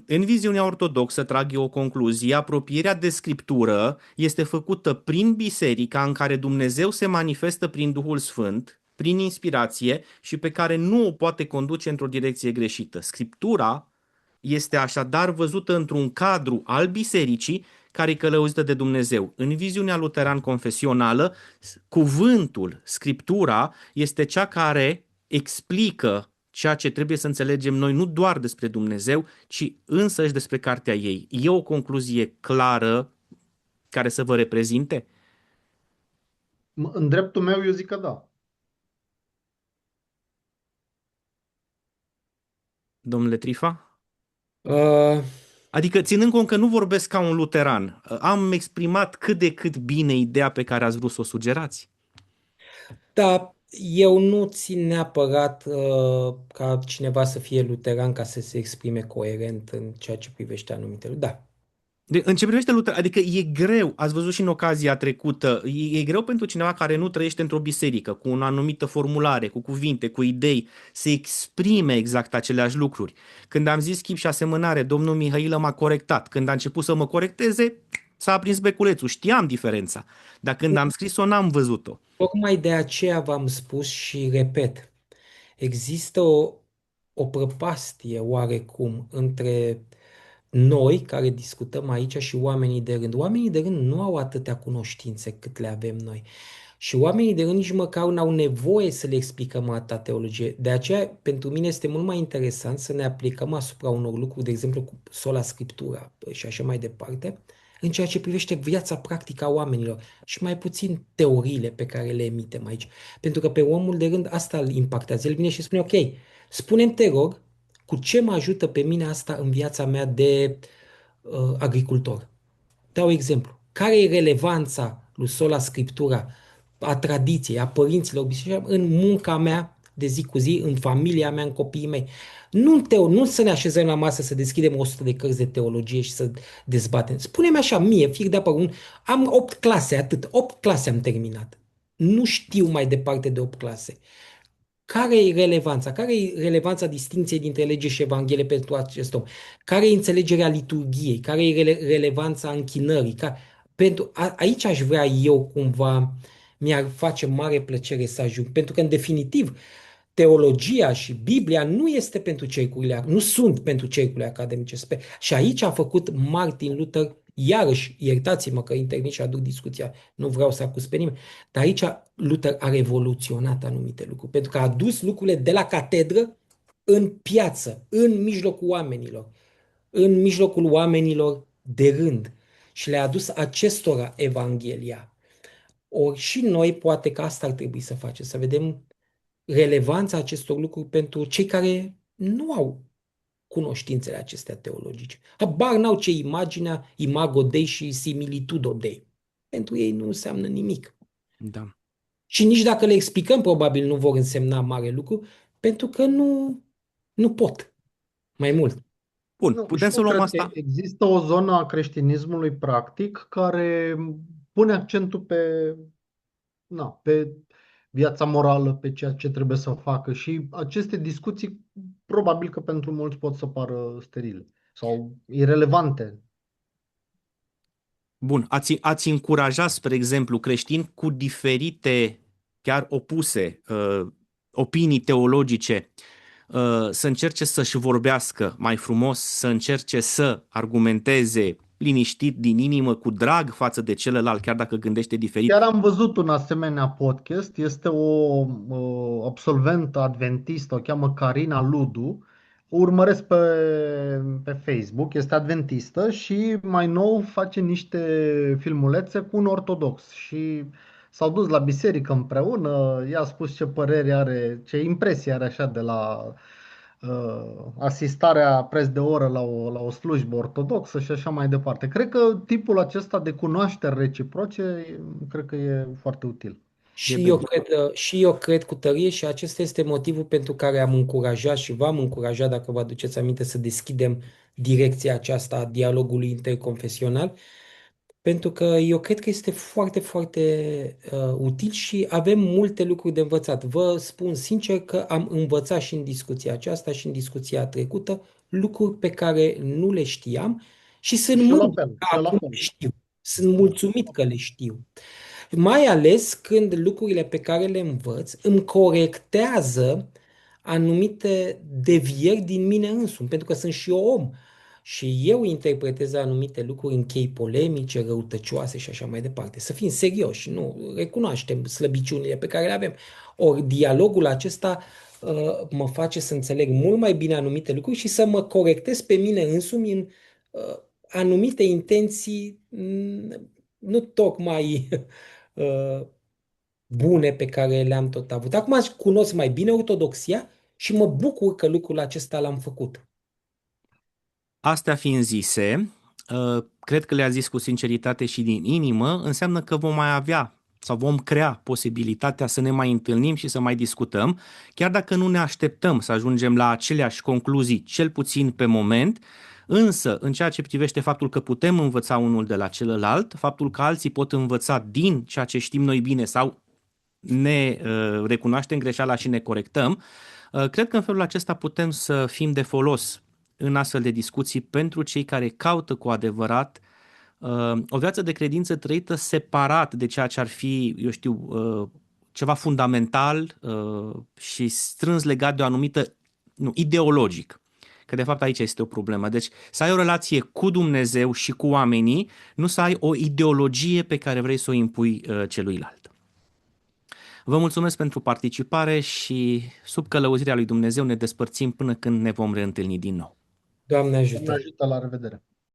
În viziunea ortodoxă, trag eu o concluzie, apropierea de Scriptură este făcută prin biserica în care Dumnezeu se manifestă prin Duhul Sfânt, prin inspirație și pe care nu o poate conduce într-o direcție greșită. Scriptura este așadar văzută într-un cadru al bisericii care e călăuzită de Dumnezeu. În viziunea luteran-confesională, cuvântul, Scriptura, este cea care explică ceea ce trebuie să înțelegem noi nu doar despre Dumnezeu, ci însăși despre cartea ei. E o concluzie clară care să vă reprezinte? În dreptul meu, eu zic că da. Domnule Trifa? Uh, Adică, ținând cont că nu vorbesc ca un luteran, am exprimat cât de cât bine ideea pe care ați vrut să o sugerați? da, eu nu țin neapărat ca cineva să fie luteran ca să se exprime coerent în ceea ce privește anumite lucruri. Da. În ce privește luter, adică e greu, ați văzut și în ocazia trecută, e greu pentru cineva care nu trăiește într-o biserică, cu o anumită formulare, cu cuvinte, cu idei, să exprime exact aceleași lucruri. Când am zis chip și asemănare, domnul Mihailă m-a corectat. Când a început să mă corecteze, s-a aprins beculețul, știam diferența. Dar când am scris-o, n-am văzut-o. Tocmai de aceea v-am spus și repet, există o prăpastie oarecum între noi care discutăm aici și oamenii de rând. Oamenii de rând nu au atâtea cunoștințe cât le avem noi. Și oamenii de rând nici măcar n-au nevoie să le explicăm atâta teologie. De aceea, pentru mine este mult mai interesant să ne aplicăm asupra unor lucruri, de exemplu, cu sola Scriptura și așa mai departe, în ceea ce privește viața practică a oamenilor și mai puțin teoriile pe care le emitem aici. Pentru că pe omul de rând asta îl impactează. El vine și spune, ok, spune-mi, te rog, cu ce mă ajută pe mine asta în viața mea de agricultor? Dau exemplu. Care e relevanța lui sola scriptura, a tradiției, a părinților bisericii în munca mea de zi cu zi, în familia mea, în copiii mei? Nu să ne așezăm la masă să deschidem 100 de cărți de teologie și să dezbatem. Spune-mi așa mie, fir de apă, am 8 clase, atât, 8 clase am terminat. Nu știu mai departe de 8 clase. Care e relevanța? Care e relevanța distinției dintre lege și Evanghelie pentru acest om? Care e înțelegerea liturgiei? Care e relevanța închinării? Aici aș vrea eu cumva, mi-ar face mare plăcere să ajung. Pentru că, în definitiv, teologia și Biblia nu sunt pentru cercurile academice. Și aici a făcut Martin Luther, iarăși, iertați-mă că intervin și aduc discuția, nu vreau să acuz pe nimeni, dar aici Luther a revoluționat anumite lucruri, pentru că a dus lucrurile de la catedră în piață, în mijlocul oamenilor de rând și le-a adus acestora Evanghelia. Ori și noi poate că asta ar trebui să facem, să vedem relevanța acestor lucruri pentru cei care nu au cunoștințele acestea teologice. Habar n-au ce imago Dei și similitudo Dei. Pentru ei nu înseamnă nimic. Da. Și nici dacă le explicăm, probabil nu vor însemna mare lucru, pentru că nu pot mai mult. Bun, Nu, putem și să eu luăm cred asta. că există o zonă a creștinismului practic care pune accentul pe viața morală, pe ceea ce trebuie să facă și aceste discuții probabil că pentru mulți pot să pară sterile sau irelevante. Bun, ați încurajat, spre exemplu, creștini cu diferite, chiar opuse, opinii teologice, să încerce să-și vorbească mai frumos, să încerce să argumenteze liniștit, din inimă, cu drag față de celălalt, chiar dacă gândește diferit. Chiar am văzut un asemenea podcast, este o absolventă adventistă, o cheamă Carina Ludu, o urmăresc pe Facebook, este adventistă și mai nou face niște filmulețe cu un ortodox și s-au dus la biserică împreună, i-a spus ce părere are, ce impresie are așa de la asistarea preț de oră la o slujbă ortodoxă și așa mai departe. Cred că tipul acesta de cunoaștere reciproce, cred că e foarte util. Și eu cred cu tărie și acesta este motivul pentru care am încurajat și v-am încurajat, dacă vă aduceți aminte, să deschidem direcția aceasta a dialogului interconfesional, pentru că eu cred că este foarte, foarte util și avem multe lucruri de învățat. Vă spun sincer că am învățat și în discuția aceasta și în discuția trecută lucruri pe care nu le știam și sunt Și eu la mândru fel, că și eu la acum fel. le știu. Sunt Da. mulțumit că le știu. Mai ales când lucrurile pe care le învăț îmi corectează anumite devieri din mine însumi, pentru că sunt și eu om. Și eu interpretez anumite lucruri în chei polemice, răutăcioase și așa mai departe. Să fim serioși, nu? Recunoaștem slăbiciunile pe care le avem. Ori dialogul acesta mă face să înțeleg mult mai bine anumite lucruri și să mă corectez pe mine însumi în anumite intenții nu tocmai bune pe care le-am tot avut. Acum cunosc mai bine ortodoxia și mă bucur că lucrul acesta l-am făcut. Astea fiind zise, cred că le-a zis cu sinceritate și din inimă, înseamnă că vom mai avea sau vom crea posibilitatea să ne mai întâlnim și să mai discutăm, chiar dacă nu ne așteptăm să ajungem la aceleași concluzii, cel puțin pe moment, însă în ceea ce privește faptul că putem învăța unul de la celălalt, faptul că alții pot învăța din ceea ce știm noi bine sau ne recunoaștem greșeala și ne corectăm, cred că în felul acesta putem să fim de folos în astfel de discuții pentru cei care caută cu adevărat o viață de credință trăită separat de ceea ce ar fi, eu știu, ceva fundamental și strâns legat de o anumită, nu, ideologic. Că de fapt aici este o problemă. Deci să ai o relație cu Dumnezeu și cu oamenii, nu să ai o ideologie pe care vrei să o impui celuilalt. Vă mulțumesc pentru participare și sub călăuzirea lui Dumnezeu ne despărțim până când ne vom reîntâlni din nou. Doamne Doamne ajută! ajută, la revedere!